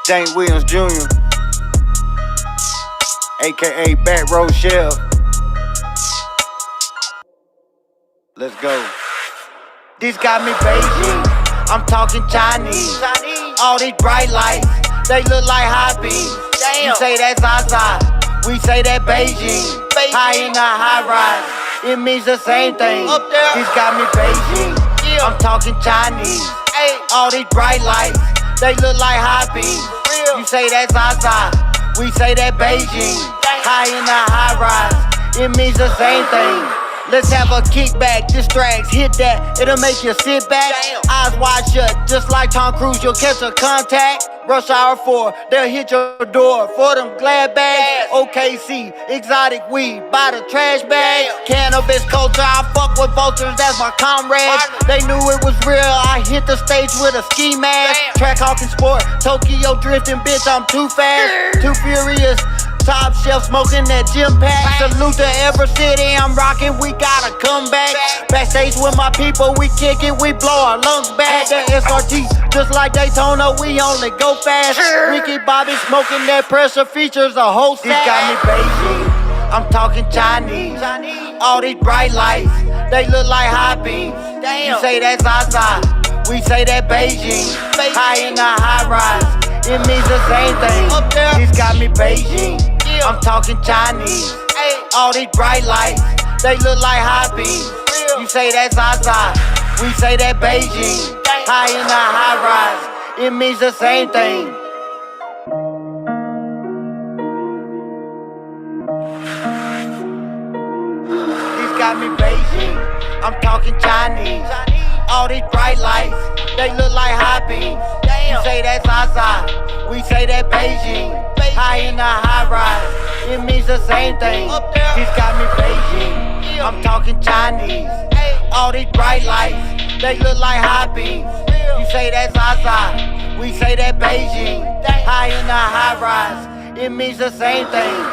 James Williams Jr., aka BackRoad Chev. Let's go. This got me Beijing. I'm talking Chinese. All these bright lights, they look like high beams. You say that's Zaza, we say that Beijing. High in the high rise, it means the same thing. This got me Beijing. I'm talking Chinese. All these bright lights, they look like high beams. You say that's Zaza, we say that Beijing. High in the high rise, it means the same thing. Let's have a kickback, distracts, hit that, it'll make you sit back. Eyes wide shut, just like Tom Cruise, you'll catch a contact. Rush hour 4, they'll hit your door for them glad bags. OKC, exotic weed, buy the trash bag. Cannabis culture, I fuck with vultures, that's my comrades. They knew it was real, I hit the stage with a ski mask. Track hawking sport, Tokyo drifting, bitch, I'm too fast, too furious. Top shelf smoking that gym pack. Salute to every city I'm rocking, we gotta come back. Backstage with my people, we kick it, we blow our lungs back. That SRT, just like Daytona, we only go fast. Ricky Bobby smoking that pressure, features a whole sack. This got me Beijing, I'm talking Chinese. All these bright lights, they look like high beams. You say that's Zaza, we say that Beijing. High in the high rise, it means the same thing. This got me Beijing, I'm talking Chinese. All these bright lights, they look like high beams. You say that's Zaza, we say that Beijing. High in the high rise, it means the same thing. This got me Beijing, I'm talking Chinese. All these bright lights, they look like high beams. You say that's Zaza, we say that Beijing. High in the high rise, it means the same thing. This got me Beijing, I'm talking Chinese. All these bright lights, they look like high beams. You say that's Zaza, we say that Beijing. High in the high rise, it means the same thing.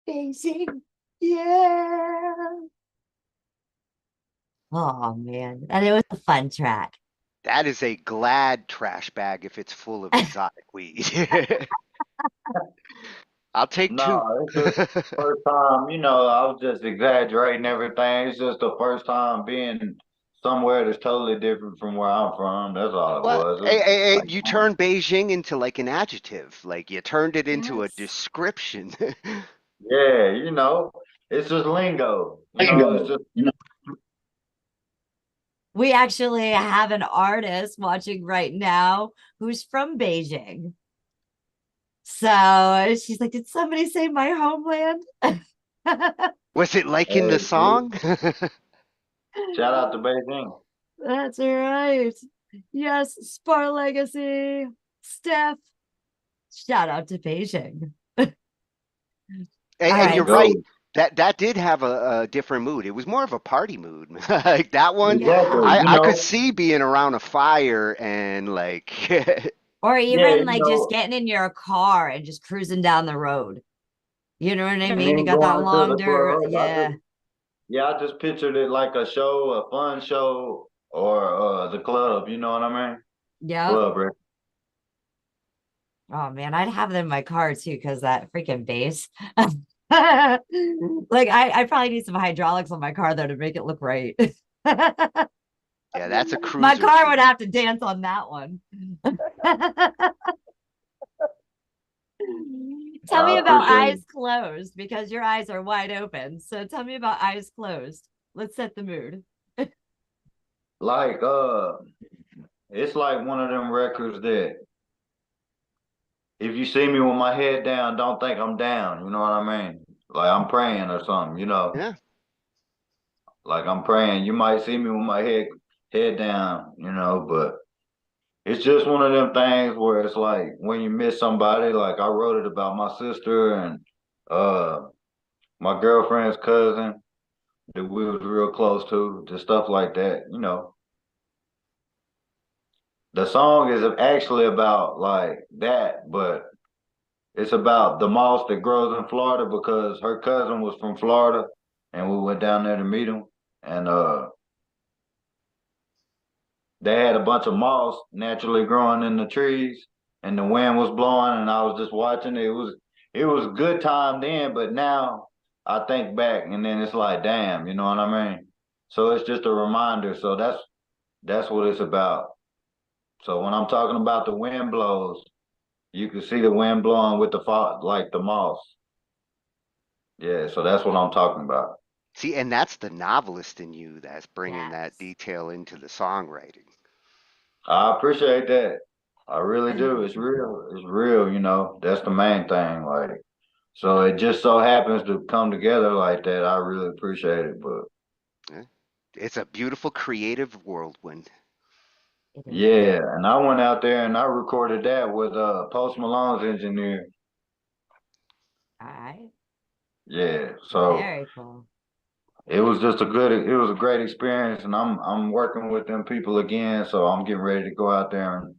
Beijing, yeah. Oh man, and it was a fun track. That is a glad trash bag if it's full of exotic weed. I'll take No, it's two. just the first time, I was just exaggerating everything. It's just the first time being somewhere that's totally different from where I'm from. That's all it Well, was. It was like, you turned Beijing into like an adjective. Like you turned it into a Yes. description. yeah, it's just lingo. It's just We actually have an artist watching right now who's from Beijing. So she's like, did somebody say my homeland? Was it like in the Hey, song? shout out to Beijing. That's right. Yes, Spar Legacy, Steph. Shout out to Beijing. And right, you're Go. right. That did have a different mood. It was more of a party mood. Like that one, Exactly. I could see being around a fire and like Or even Yeah, like just getting in your car and just cruising down the road. You know what I and mean? You then got that going to long the dirt. club. Yeah. I just pictured it like a show, a fun show, or the club. You know what I mean? Yep. Club, right? Oh man, I'd have them in my car too, because that freaking bass. Like I probably need some hydraulics on my car though to make it look right. yeah, that's a cruiser. My car tune. would have to dance on that one. Tell me I about appreciate eyes closed, because your eyes are wide open. So tell me about eyes closed. Let's set the mood. Like, it's like one of them records that if you see me with my head down, don't think I'm down. You know what I mean? Like I'm praying or something. Yeah. Like I'm praying. You might see me with my head down. But it's just one of them things where it's like when you miss somebody. Like I wrote it about my sister and my girlfriend's cousin that we was real close to, just stuff like that. The song is actually about like that, but it's about the moss that grows in Florida because her cousin was from Florida and we went down there to meet him. And they had a bunch of moss naturally growing in the trees and the wind was blowing and I was just watching it. It was a good time then, but now I think back and then it's like, damn, you know what I mean? So it's just a reminder. So that's what it's about. So when I'm talking about the wind blows, you can see the wind blowing with the like the moss. Yeah, so that's what I'm talking about. See, and that's the novelist in you that's bringing that detail into the songwriting. I appreciate that. I really do. It's real. It's real, That's the main thing. Like, so it just so happens to come together like that. I really appreciate it. But Yeah. It's a beautiful creative whirlwind. yeah, and I went out there and I recorded that with Post Malone's engineer. All right. Yeah, so Very cool. it was a great experience, and I'm working with them people again, so I'm getting ready to go out there and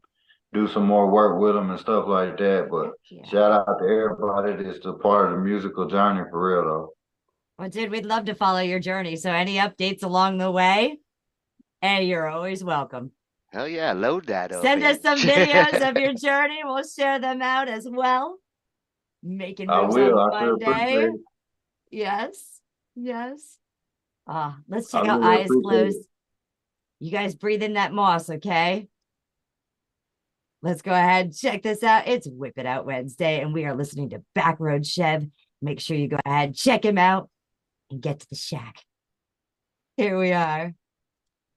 do some more work with them and stuff like that. But shout out to everybody that's a part of the musical journey for real though. Well, dude, we'd love to follow your journey. So any updates along the way? Hey, you're always welcome. Hell yeah, load that up. Send us some videos of your journey. We'll share them out as well. Making moves I will. on I feel Monday. appreciate it. Yes. Yes. Let's I check out really eyes appreciate closed. it. You guys breathe in that moss, okay? Let's go ahead and check this out. It's Whip It Out Wednesday, and we are listening to BackRoad Chev. Make sure you go ahead, check him out, and get to the shack. Here we are.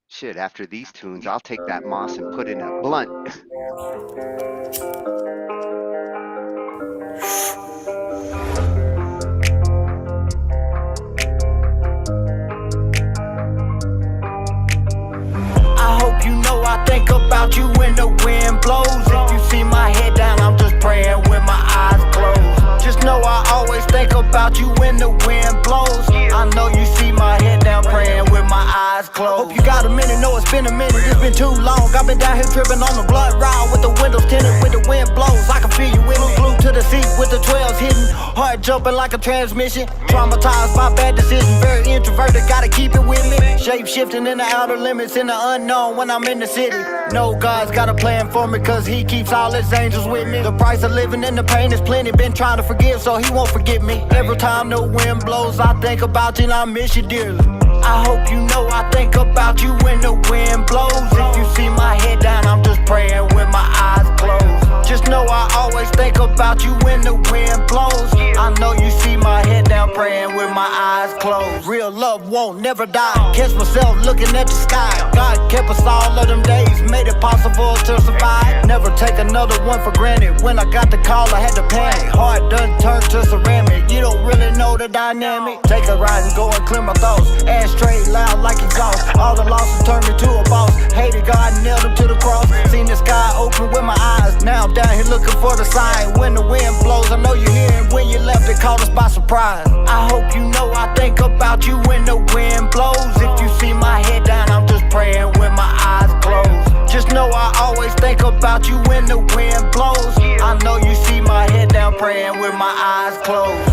Shit, after these tunes, I'll take that moss and put it in a blunt. I hope you know I think about you when the wind blows. If you see my head down, I'm just praying with my eyes closed. Just know I always think about you when the wind blows. I know you see my head down, praying with my eyes closed. Hope you got a minute, know it's been a minute, it's been too long. I've been down here tripping on the blood ride with the windows tinted, with the wind blows. I can feel you with me, glued to the seat with the 12s hidden, heart jumping like a transmission. Traumatized by bad decisions, very introverted, gotta keep it with me. Shape shifting in the outer limits, in the unknown when I'm in the city. No, God's got a plan for me, cause he keeps all his angels with me. The price of living in the pain is plenty. Been trying to forgive, so he won't forget me. Every time the wind blows, I think about you and I miss you dearly. I hope you know I think about you when the wind blows. If you see my head down, I'm just praying with my eyes closed. Just know I always think about you when the wind blows. I know you see my head down, praying with my eyes closed. Real love won't never die. Catch myself looking at the sky. God kept us all of them days, made it possible to survive. Never take another one for granted. When I got the call, I had to panic. Heart done turned to ceramic. You don't really know the dynamic. Take a ride and go and clear my thoughts. Ass straight, loud like exhaust. All the losses turned me to a boss. Hated God, nailed him to the cross. Seen the sky open with my eyes. Now I'm down here looking for the sign. When the wind blows, I know you're here. And when you left, it caught us by surprise. I hope you know I think about you when the wind blows. If you see my head down, I'm just praying with my eyes closed. Just know I always think about you when the wind blows. I know you see my head down, praying with my eyes closed.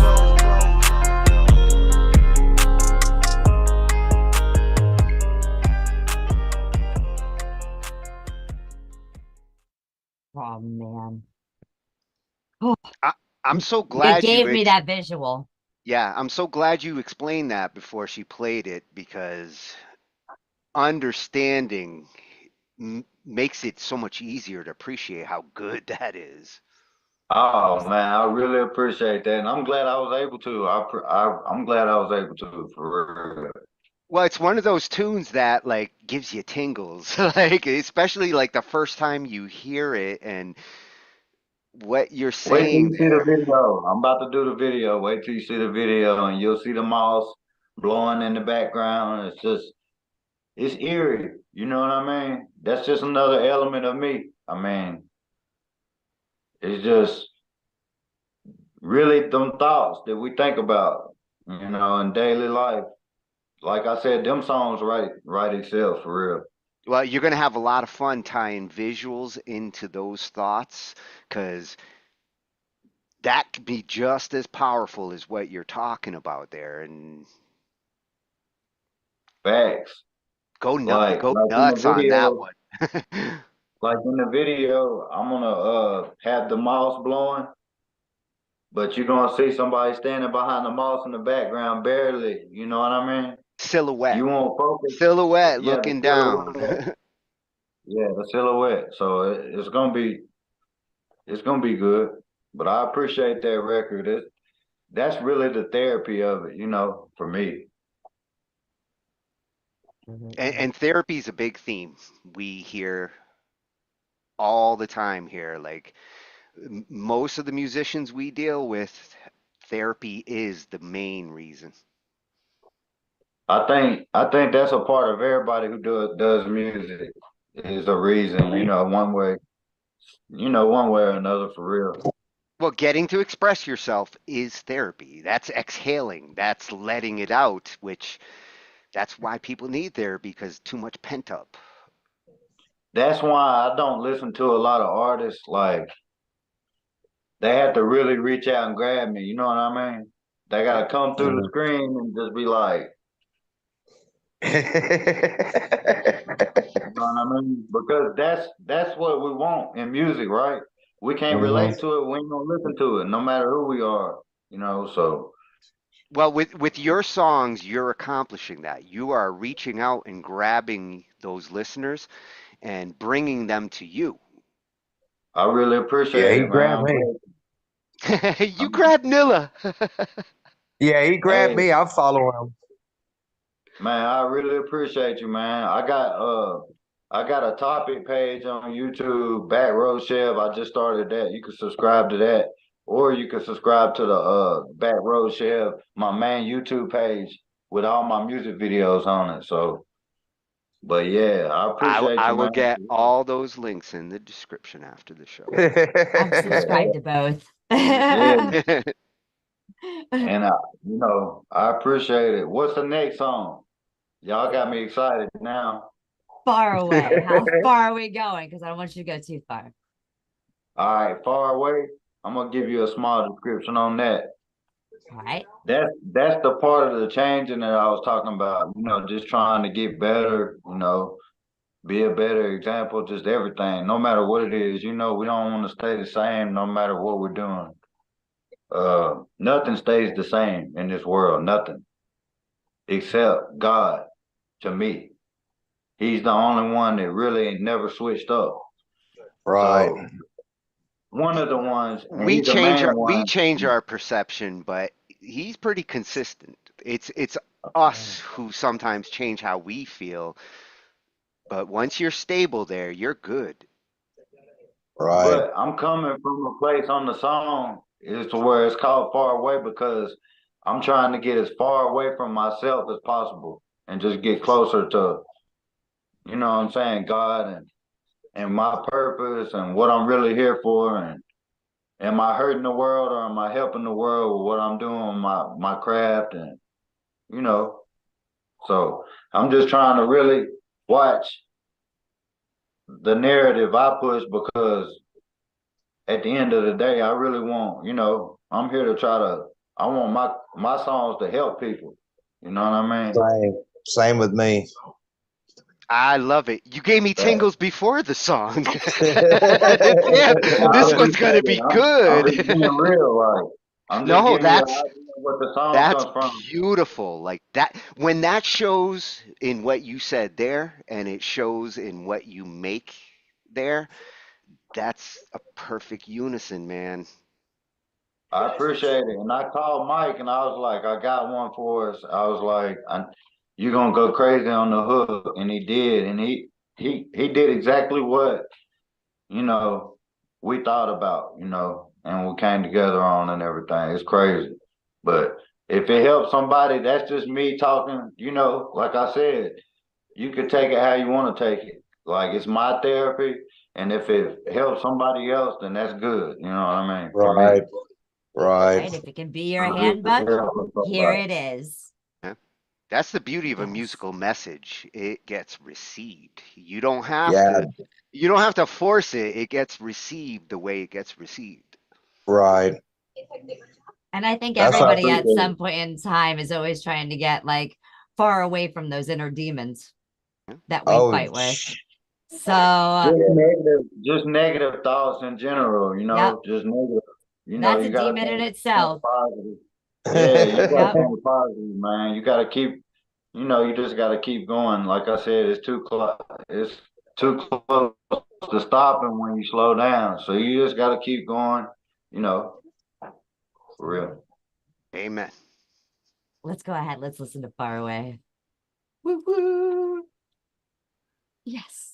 Oh man. I'm so glad It gave you me that visual. Yeah, I'm so glad you explained that before she played it, because understanding makes it so much easier to appreciate how good that is. Oh man, I really appreciate that, and I'm glad I was able to. I'm glad I was able to, for real. Well, it's one of those tunes that like gives you tingles, like especially like the first time you hear it and what you're Wait till saying you see the there. video. I'm about to do the video. Wait till you see the video, and you'll see the mouse blowing in the background. It's eerie. You know what I mean? That's just another element of me. I mean, it's just really them thoughts that we think about, in daily life. Like I said, them songs write itself, for real. Well, you're going to have a lot of fun tying visuals into those thoughts, because that could be just as powerful as what you're talking about there. And Facts. go in the nuts on that video, one. like in the video, I'm gonna have the mouse blowing, but you're gonna see somebody standing behind the mouse in the background, barely. You know what I mean? Silhouette. You won't focus. Silhouette Yeah, the looking silhouette. down. Yeah, the silhouette. So it's gonna be good. But I appreciate that record. That's really the therapy of it, for me. And therapy is a big theme we hear all the time here. Like most of the musicians we deal with, therapy is the main reason. I think that's a part of everybody who does music, is a reason, one way or another, for real. Well, getting to express yourself is therapy. That's exhaling. That's letting it out, that's why people need therapy, because too much pent up. That's why I don't listen to a lot of artists. Like, they have to really reach out and grab me. You know what I mean? They gotta come through the screen and just be like, you know what I mean? Because that's what we want in music, right? We can't relate to it. We ain't gonna listen to it, no matter who we are. So. Well, with your songs, you're accomplishing that. You are reaching out and grabbing those listeners and bringing them to you. I really appreciate it, man. You grabbed Nilla. Yeah, he grabbed me. I'll follow him. Man, I really appreciate you, man. I got a topic page on YouTube, BackRoad Chev. I just started that. You can subscribe to that, or you can subscribe to the BackRoad Chev, my main YouTube page, with all my music videos on it. So, but yeah, I appreciate you. I will man. get all those links in the description after the show. I'm subscribed to both. Yeah. And I appreciate it. What's the next song? Y'all got me excited now. Far away. How far are we going? Because I don't want you to go too far. All right, Far Away. I'm gonna give you a small description on that. Right. That's the part of the changing that I was talking about. You know, just trying to get better. You know, be a better example. Just everything, no matter what it is. You know, we don't want to stay the same, no matter what we're doing. Nothing stays the same in this world. Nothing, except God. To me, He's the only one that really ain't never switched up. Right. So, one of the ones We change our perception, but he's pretty consistent. It's us who sometimes change how we feel, but once you're stable there, you're good. Right. But I'm coming from a place on the song is to where it's called Far Away, because I'm trying to get as far away from myself as possible and just get closer to, you know what I'm saying, God and my purpose and what I'm really here for. And am I hurting the world or am I helping the world with what I'm doing, my craft? And, you know, so I'm just trying to really watch the narrative I push, because at the end of the day, I really want, you know, I'm here to I want my songs to help people. You know what I mean? Same with me. I love it. You gave me tingles before the song. Yeah, this one's gonna be good. I'm being real, like, I'm just No, giving you an idea what the song that's comes from. beautiful. Like that, when that shows in what you said there, and it shows in what you make there, that's a perfect unison, man. I appreciate it. And I called Mike and I was like, I got one for us. I was like, you're gonna go crazy on the hook. And he did. And he did exactly what, you know, we thought about, you know, and we came together on and everything. It's crazy. But if it helps somebody, that's just me talking, you know, like I said, you could take it how you want to take it. Like, it's my therapy. And if it helps somebody else, then that's good. You know what I mean? Right. Right. If it can be your handbook, here it is. Yeah. That's the beauty of a musical message. It gets received. You don't have to force it. It gets received the way it gets received. Right. And I think everybody at some point in time is always trying to get like far away from those inner demons that we fight with. So just negative thoughts in general, you know, just negative. You know, that's a demon in itself. Yeah, you gotta think positive, man. You gotta keep, you know, you just gotta keep going. Like I said, it's too close to stopping when you slow down. So you just gotta keep going, you know, for real. Amen. Let's go ahead. Let's listen to Far Away. Woo woo. Yes.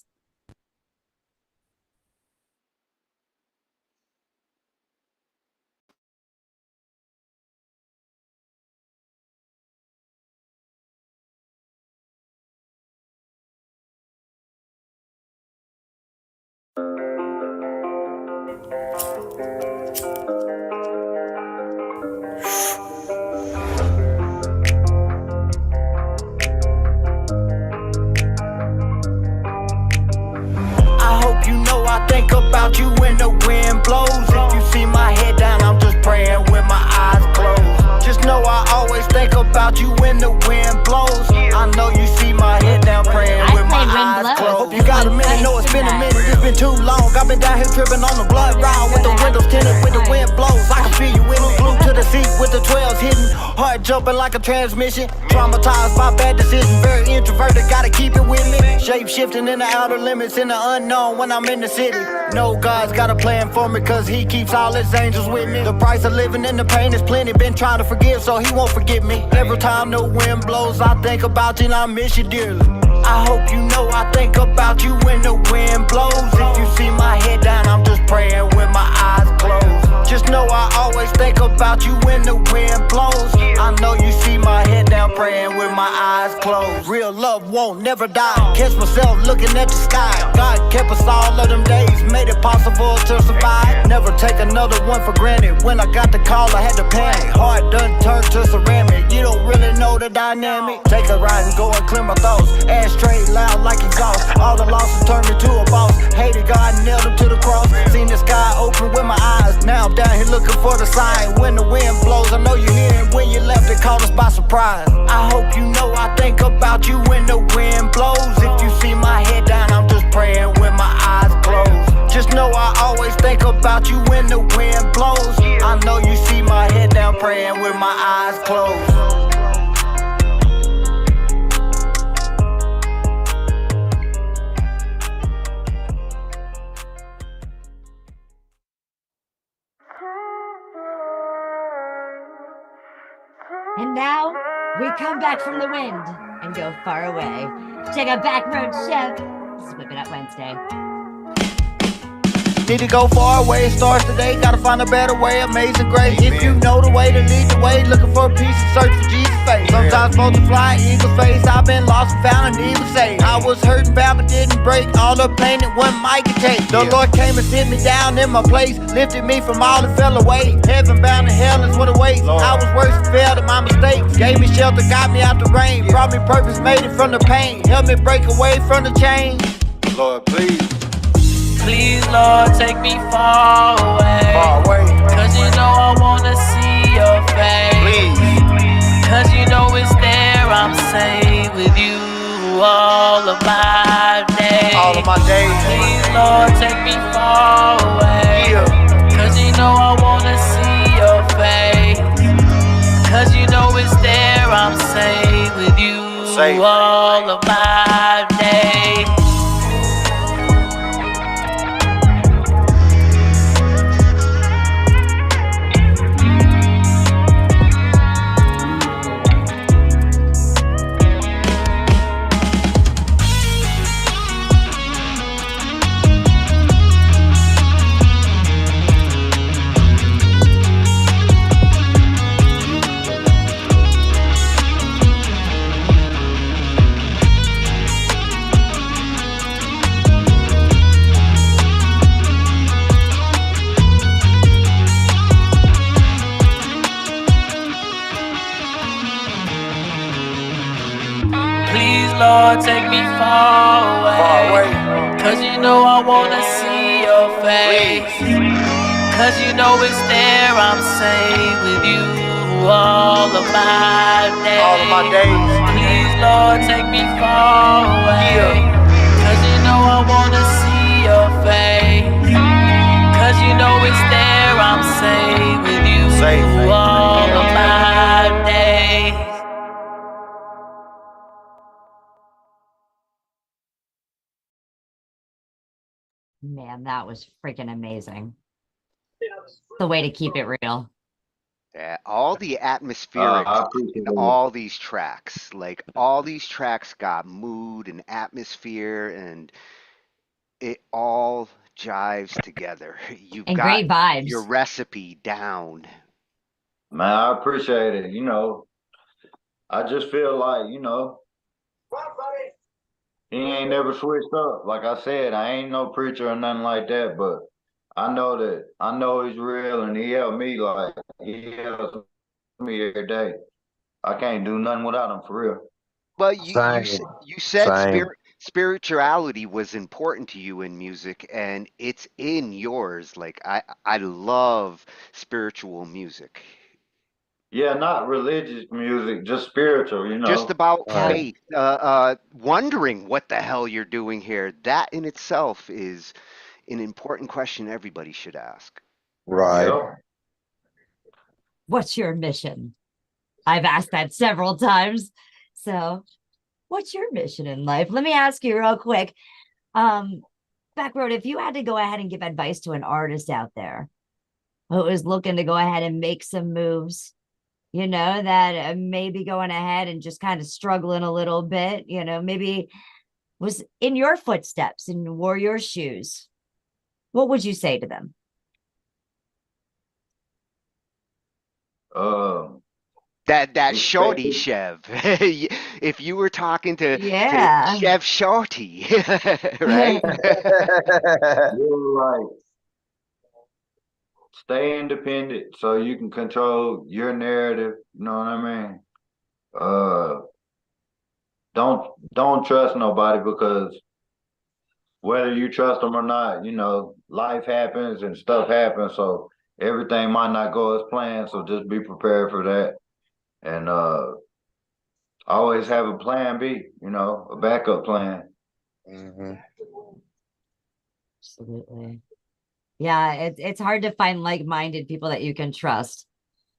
I think about you when the wind blows. If you see my head down, I'm just praying with my eyes closed. Just know I always think about you when the wind blows. I know you see my head down, praying with my eyes closed. Hope you got a minute, know it's been a minute, it's been too long. I've been down here tripping on the blood ride with the windows tinted, with the wind blows. I can feel you in it, glued to the seat with the 12s hidden, heart jumping like a transmission. Traumatized by bad decisions, very introverted, gotta keep it with me. Shape shifting in the outer limits, in the unknown when I'm in the city. No, God's got a plan for me, cause he keeps all his angels with me. The price of living and the pain is plenty, been trying to forgive so he won't forget me. Every time the wind blows, I think about you and I miss you dearly. I hope you know I think about you when the wind blows. If you see my head down, I'm just praying with my eyes closed. Just know I always think about you when the wind blows. I know you see my head down, praying with my eyes closed. Real love won't never die. Catch myself looking at the sky. God kept us all of them days, made it possible to survive. Never take another one for granted. When I got the call, I had to panic. Heart done turned to ceramic. You don't really know the dynamic. Take a ride and go and clear my thoughts. Ass straight loud like exhaust. All the losses turned me to a boss. Hated God, nailed him to the cross. Seen the sky open with my eyes. Now I'm down here looking for the sign. When the wind blows, I know you're hearing surprise. I hope you know I think about you when the wind blows. If you see my head down, I'm just praying with my eyes closed. Just know I always think about you when the wind blows. I know you see my head down, praying with my eyes closed. And now we come back from the wind and go far away. Check out BackRoad Chev. This is WIP It Out Wednesday. Need to go far away, it starts today. Gotta find a better way, amazing grace. If you know the way to lead the way, looking for a peace and search for Jesus' face. Sometimes supposed to fly, eagle face. I've been lost and found and even saved. I was hurting bad but didn't break. All the pain that one might could take. The Lord came and sit me down in my place, lifted me from all that fell away. Heaven bound and hell is what awaits. I was worse and failed at my mistakes. Gave me shelter, got me out the rain. Brought me purpose, made it from the pain. Helped me break away from the chain. Lord, please. Please, Lord, take me far away. Far away. Cause you know I wanna see your face. Please. Cause you know it's there, I'm safe with you all of my days. All of my days. Please, Lord, take me far away. Yeah. Cause you know I wanna see your face. Cause you know it's there, I'm safe with you all of my days. Lord, take me far away. Cause you know I wanna see your face. Cause you know it's there, I'm safe with you all of my days. All of my days. Please, Lord, take me far away. Cause you know I wanna see your face. Cause you know it's there, I'm safe with you all of my days. Man, that was freaking amazing. The way to keep it real. Yeah, all the atmospherics in all these tracks, like all these tracks got mood and atmosphere, and it all jives together. You've And got great vibes. your recipe down. Man, I appreciate it. You know, I just feel like, you know, he ain't never switched up. Like I said, I ain't no preacher or nothing like that, but I know he's real, and he helped me. Like, he helps me every day. I can't do nothing without him, for real. But you said spirituality was important to you in music, and it's in yours. Like I love spiritual music. Yeah, not religious music, just spiritual, you know. Just about faith, wondering what the hell you're doing here. That in itself is an important question everybody should ask. Right. Yep. What's your mission? I've asked that several times. So, what's your mission in life? Let me ask you real quick. BackRoad, if you had to go ahead and give advice to an artist out there who is looking to go ahead and make some moves, you know, that maybe going ahead and just kind of struggling a little bit, you know, maybe was in your footsteps and wore your shoes, what would you say to them? That shorty Chev. If you were talking to Chev Shorty, right? You're like, stay independent so you can control your narrative. You know what I mean? Don't trust nobody, because whether you trust them or not, you know, life happens and stuff happens. So everything might not go as planned. So just be prepared for that. And always have a plan B, you know, a backup plan. Absolutely. Yeah, it's hard to find like-minded people that you can trust.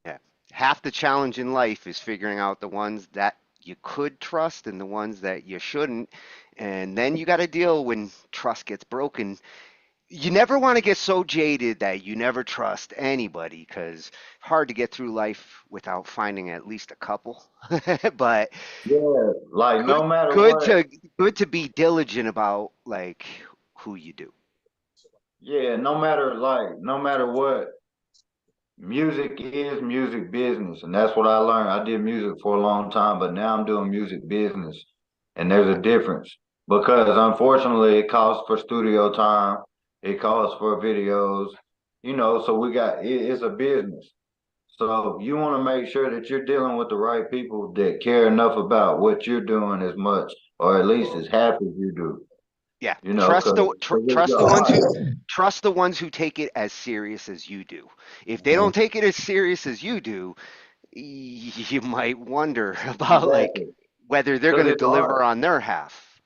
Yeah. Half the challenge in life is figuring out the ones that you could trust and the ones that you shouldn't. And then you got to deal when trust gets broken. You never want to get so jaded that you never trust anybody because hard to get through life without finding at least a couple. But Yeah, like good, no matter good what, to good to be diligent about like who you do. yeah, no matter what, music is music business, and that's what I learned. I did music for a long time, but now I'm doing music business, and there's a difference because unfortunately it costs for studio time, it costs for videos, you know. So it's a business. So you want to make sure that you're dealing with the right people that care enough about what you're doing as much, or at least as happy as you do. Yeah, You know, trust the ones who take it as serious as you do. If they don't take it as serious as you do, you might wonder about like exactly. whether they're 'Cause going to it's art. deliver on their half.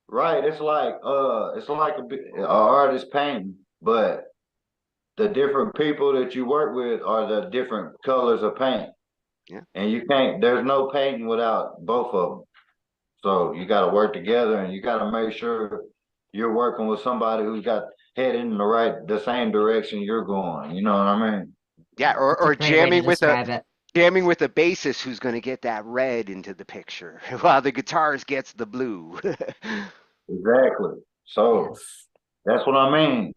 Right. It's like a artist painting, but the different people that you work with are the different colors of paint. Yeah. And there's no painting without both of them. So you got to work together and you got to make sure you're working with somebody who's got head in the same direction you're going. You know what I mean? Yeah, It's a or great way to describe it. jamming with a bassist who's going to get that red into the picture while the guitarist gets the blue. Exactly. So Yes. that's what I mean.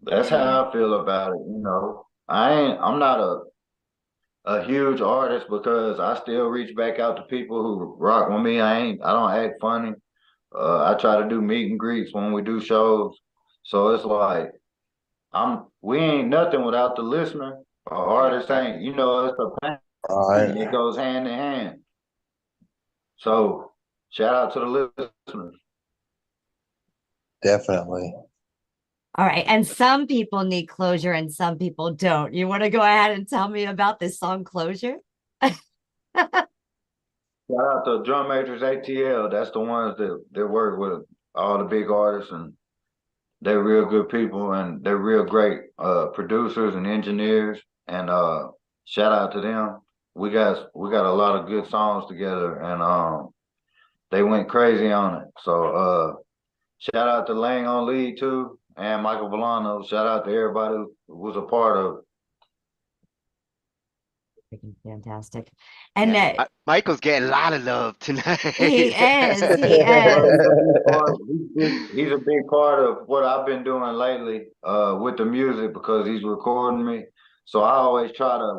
That's how I feel about it. You know, I'm not a huge artist because I still reach back out to people who rock with me. I don't act funny. I try to do meet and greets when we do shows. So it's like we ain't nothing without the listener. Artist ain't, you know, it's a pain. It goes hand in hand. So shout out to the listeners. Definitely. All right. And some people need closure and some people don't. You want to go ahead and tell me about this song Closure? Shout out to Drum Majors ATL. That's the ones that work with all the big artists, and they're real good people, and they're real great producers and engineers. And shout out to them. We got a lot of good songs together, and they went crazy on it. So shout out to Lang on lead too, and Michael Villano. Shout out to everybody who was a part of it. Freaking fantastic. And Michael's getting a lot of love tonight. He is. He's a big part of what I've been doing lately with the music because he's recording me. So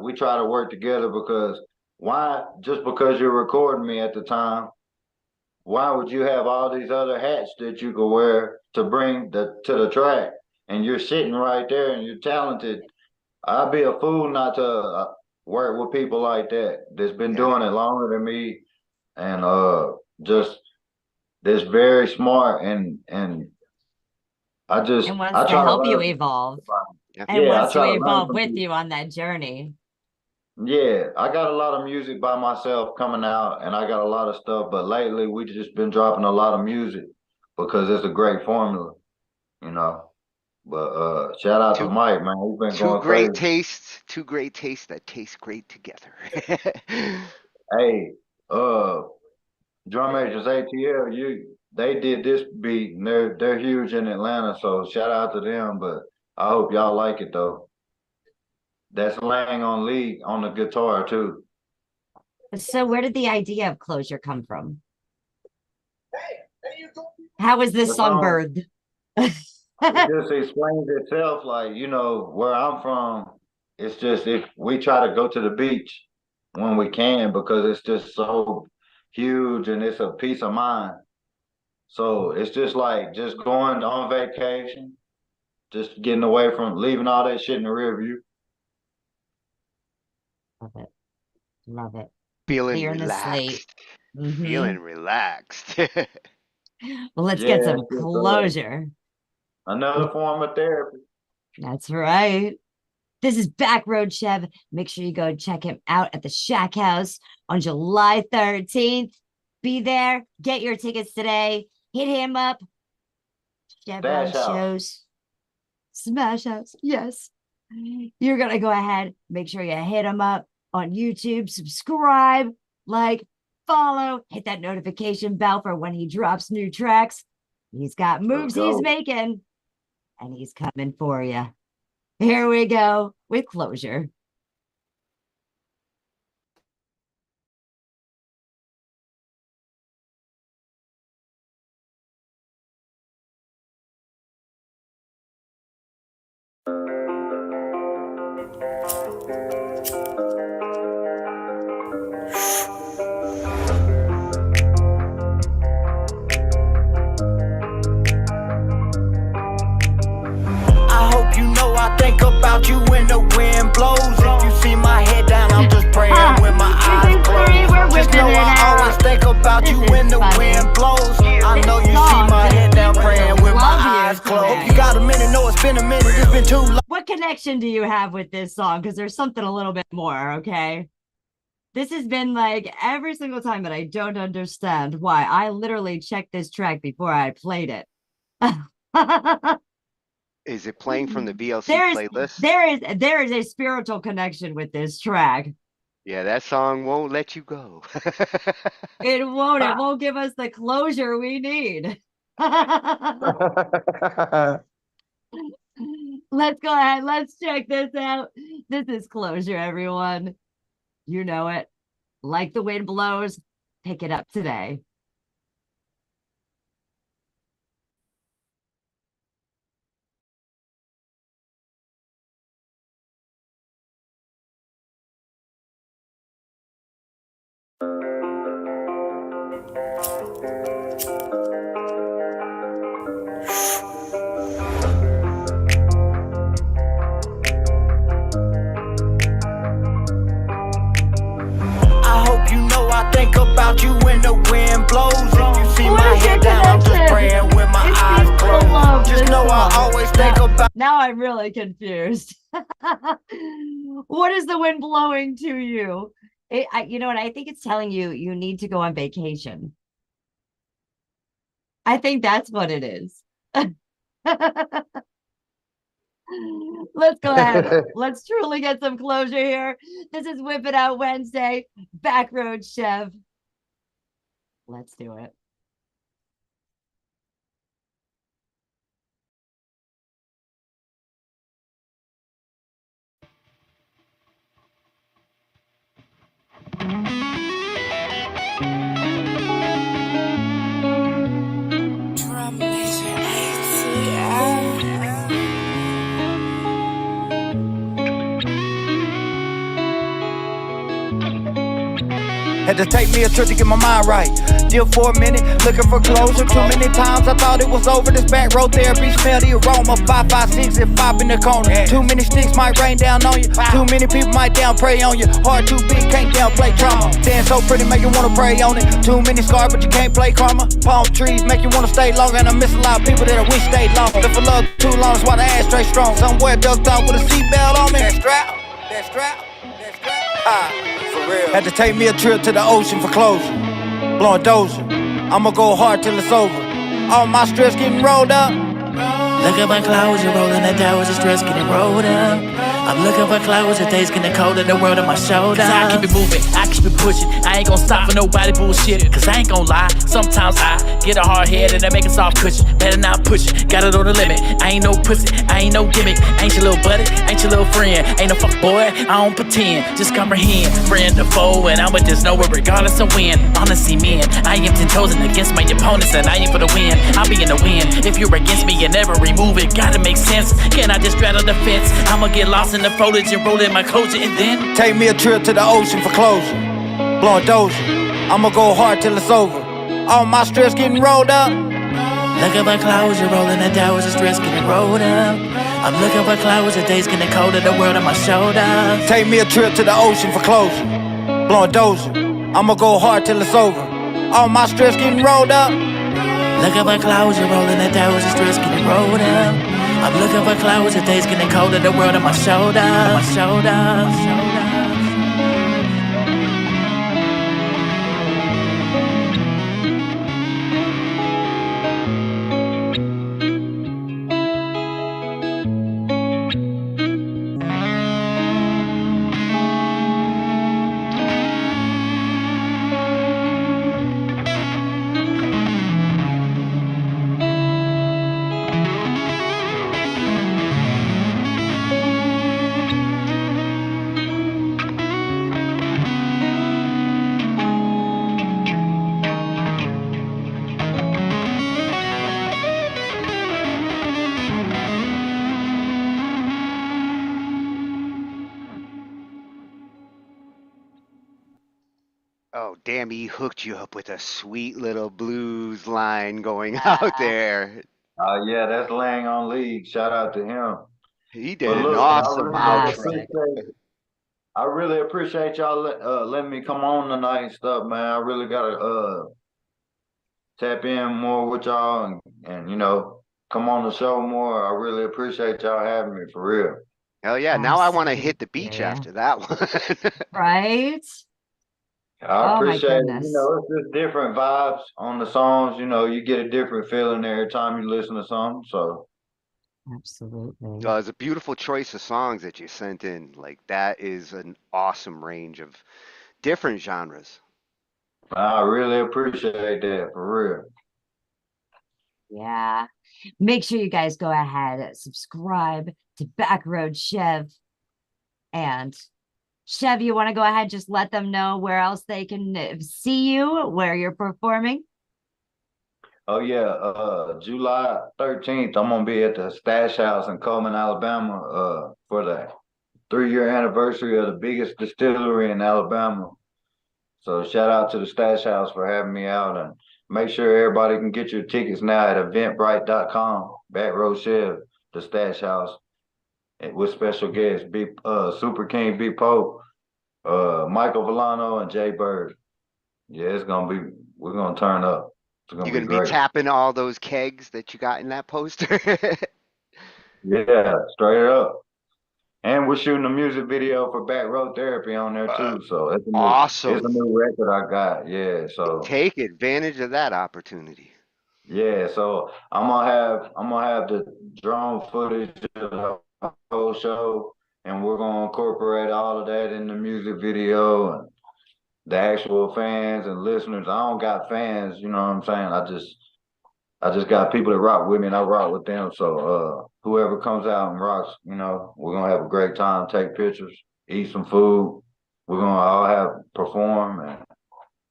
we try to work together because just because you're recording me at the time, why would you have all these other hats that you could wear to bring to the track? And you're sitting right there and you're talented. I'd be a fool not to work with people like that's been doing it longer than me, and just that's very smart and I wants to help you evolve. And wants to evolve with you on that journey. Yeah, I got a lot of music by myself coming out, and I got a lot of stuff, but lately we just been dropping a lot of music because it's a great formula, you know. But shout out to Mike, man. He's been going crazy. Two great tastes that taste great together. Hey, Drum Majors ATL, they did this beat, and they're huge in Atlanta, so shout out to them. But I hope y'all like it though. That's Lang on lead on the guitar too. So where did the idea of Closure come from? How was this song birthed? It just explains itself, like, you know, where I'm from, it's just if we try to go to the beach when we can because it's just so huge and it's a peace of mind. So it's just like just going on vacation, just getting away from leaving all that shit in the rear view. Love it. Love it. Feeling Clearing the slate. relaxed. Feeling relaxed. Well, let's get some closure. Another form of therapy. That's right. This is BackRoad Chev. Make sure you go check him out at the Shack House on July 13th. Be there. Get your tickets today. Hit him up. Chevron shows. Smash House. Yes. You're going to go ahead. Make sure you hit him up on YouTube. Subscribe, like, follow. Hit that notification bell for when he drops new tracks. He's got moves he's making. And he's coming for you. Here we go with Closure. I think about you when the wind blows. If you see my head down, I'm just praying with my eyes closed. Just know I always think about you when the wind blows. I know you see my head down, praying with my eyes closed. Hope you got a minute, know it's been a minute, it's been too long. What connection do you have with this song? Because there's something a little bit more, okay? This has been like every single time that I don't understand why. I literally checked this track before I played it. Is it playing from the VLC playlist? There is a spiritual connection with this track. Yeah, that song won't let you go. It won't give us the closure we need. Let's go ahead. Let's check this out. This is Closure, everyone. You know it. Like the wind blows, pick it up today. I think about you when the wind blows. If you see my head down, I'm just praying with my eyes closed. Just know I always think about. Now I'm really confused. What is the wind blowing to you? You know what? I think it's telling you you need to go on vacation. I think that's what it is. Let's go ahead. Let's truly get some closure here. This is Whip It Out Wednesday. BackRoad Chev. Let's do it. Had to take me a trip to get my mind right. Still for a minute, looking for closure. Too many times I thought it was over. This back road therapy, smell the aroma. 5, 5, 6, and 5 in the corner. Too many sticks might rain down on you. Too many people might down pray on you. Heart too big, can't downplay trauma. Stand so pretty, make you wanna pray on it. Too many scars, but you can't play karma. Palm trees make you wanna stay longer. And I miss a lot of people that I wish stayed longer. Live for love too long, that's why the ass straight strong. Somewhere ducked off with a seatbelt on me. That strap. For real. Had to take me a trip to the ocean for closure. Blowing dozer. I'ma go hard till it's over. All my stress getting rolled up. Look at my closure, rolling the towers, the stress getting rolled up. I'm looking for closure, days getting colder, the world on my shoulders. I keep it moving, I keep it pushing. I ain't gonna stop for nobody bullshit. Cause I ain't gonna lie, sometimes I get a hard head and I make a soft cushion. Better not push it, got it on the limit. I ain't no pussy, I ain't no gimmick. Ain't your little buddy, ain't your little friend. Ain't no fuck boy, I don't pretend. Just comprehend, friend or foe, and I'ma just know it regardless of when. Honestly, man, I am 10 toes against my opponents, and I ain't for the win. I'll be in the win. If you're against me, you never remove it. Gotta make sense. Can I just straddle the fence? I'ma get lost in the foliage and roll in my closure, and then take me a trip to the ocean for closure. Blowing dozer. I'ma go hard till it's over. All my stress getting rolled up. Look at my closure, rolling the towers, the stress getting rolled up. I'm looking for closure, days getting colder, the world on my shoulders. Take me a trip to the ocean for closure. Blowing dozer. I'ma go hard till it's over. All my stress getting rolled up. Look at my closure, rolling the towers, the stress getting rolled up. I'm looking for clothes, the days getting colder, the world on my shoulders. My shoulders. Oh, damn, he hooked you up with a sweet little blues line going out there. Yeah, that's laying on lead. Shout out to him. He did But an look, awesome outro. I really appreciate y'all letting me come on tonight and stuff, man. I really gotta tap in more with y'all and you know, come on the show more. I really appreciate y'all having me for real. Hell yeah, now I want to hit the beach after that one. Right? I Oh my appreciate it. goodness. You know, it's just different vibes on the songs. You know, you get a different feeling every time you listen to something. So Absolutely. It's a beautiful choice of songs that you sent in. Like that is an awesome range of different genres. I really appreciate that for real. Yeah. Make sure you guys go ahead, subscribe to BackRoad Chev. And Chev, you want to go ahead, just let them know where else they can see you, where you're performing? Oh yeah, July 13th, I'm gonna be at the Stash House in Coleman, Alabama, for the 3-year anniversary of the biggest distillery in Alabama. So shout out to the Stash House for having me out, and make sure everybody can get your tickets now at eventbrite.com. BackRoad Chev, the Stash House, with special guests, Super King B Pope, Michael Villano, and Jay Bird. Yeah, we're gonna turn up. You're gonna be tapping all those kegs that you got in that poster. Yeah, straight up. And we're shooting a music video for BackRoad Therapy on there too. So it's awesome. It's a new record I got. Yeah, so take advantage of that opportunity. Yeah, so I'm gonna have the drone footage of the whole show, and we're gonna incorporate all of that in the music video and the actual fans and listeners. I don't got fans, you know what I'm saying? I just got people that rock with me and I rock with them. So whoever comes out and rocks, you know, we're gonna have a great time, take pictures, eat some food. We're gonna all perform, and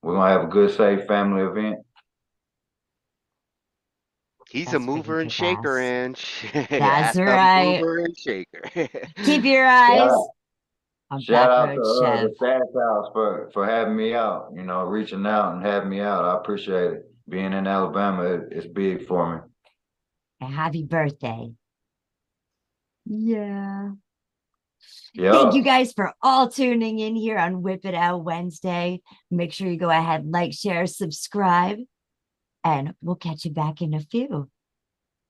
we're gonna have a good, safe family event. He's a mover and shaker, and that's right. Mover and shaker. Keep your eyes. Shout out to the Stash House for having me out, you know, reaching out and having me out. I appreciate it. Being in Alabama, it's big for me. And happy birthday. Yeah. Thank you guys for all tuning in here on WIP It Out Wednesday. Make sure you go ahead, like, share, subscribe, and we'll catch you back in a few.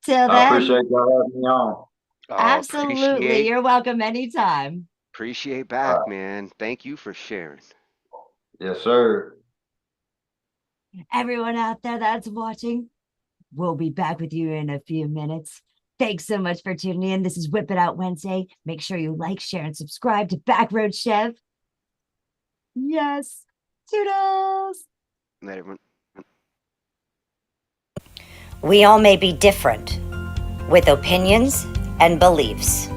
Till then. I appreciate y'all having me on. Absolutely. You're welcome anytime. Appreciate back, man. Thank you for sharing. Yes, sir. Everyone out there that's watching, we'll be back with you in a few minutes. Thanks so much for tuning in. This is WIP It Out Wednesday. Make sure you like, share, and subscribe to BackRoad Chev. Yes. Toodles. Night, everyone. We all may be different, with opinions and beliefs.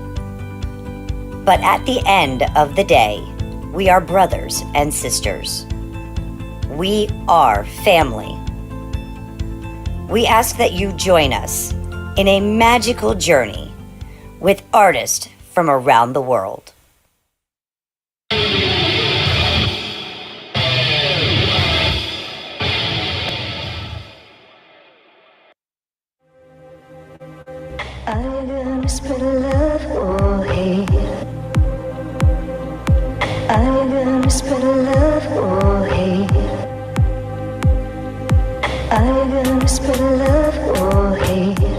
But at the end of the day, we are brothers and sisters. We are family. We ask that you join us in a magical journey with artists from around the world. I'm gonna spread love or hate. I'm gonna spread love or hate. I'm gonna spread love or hate.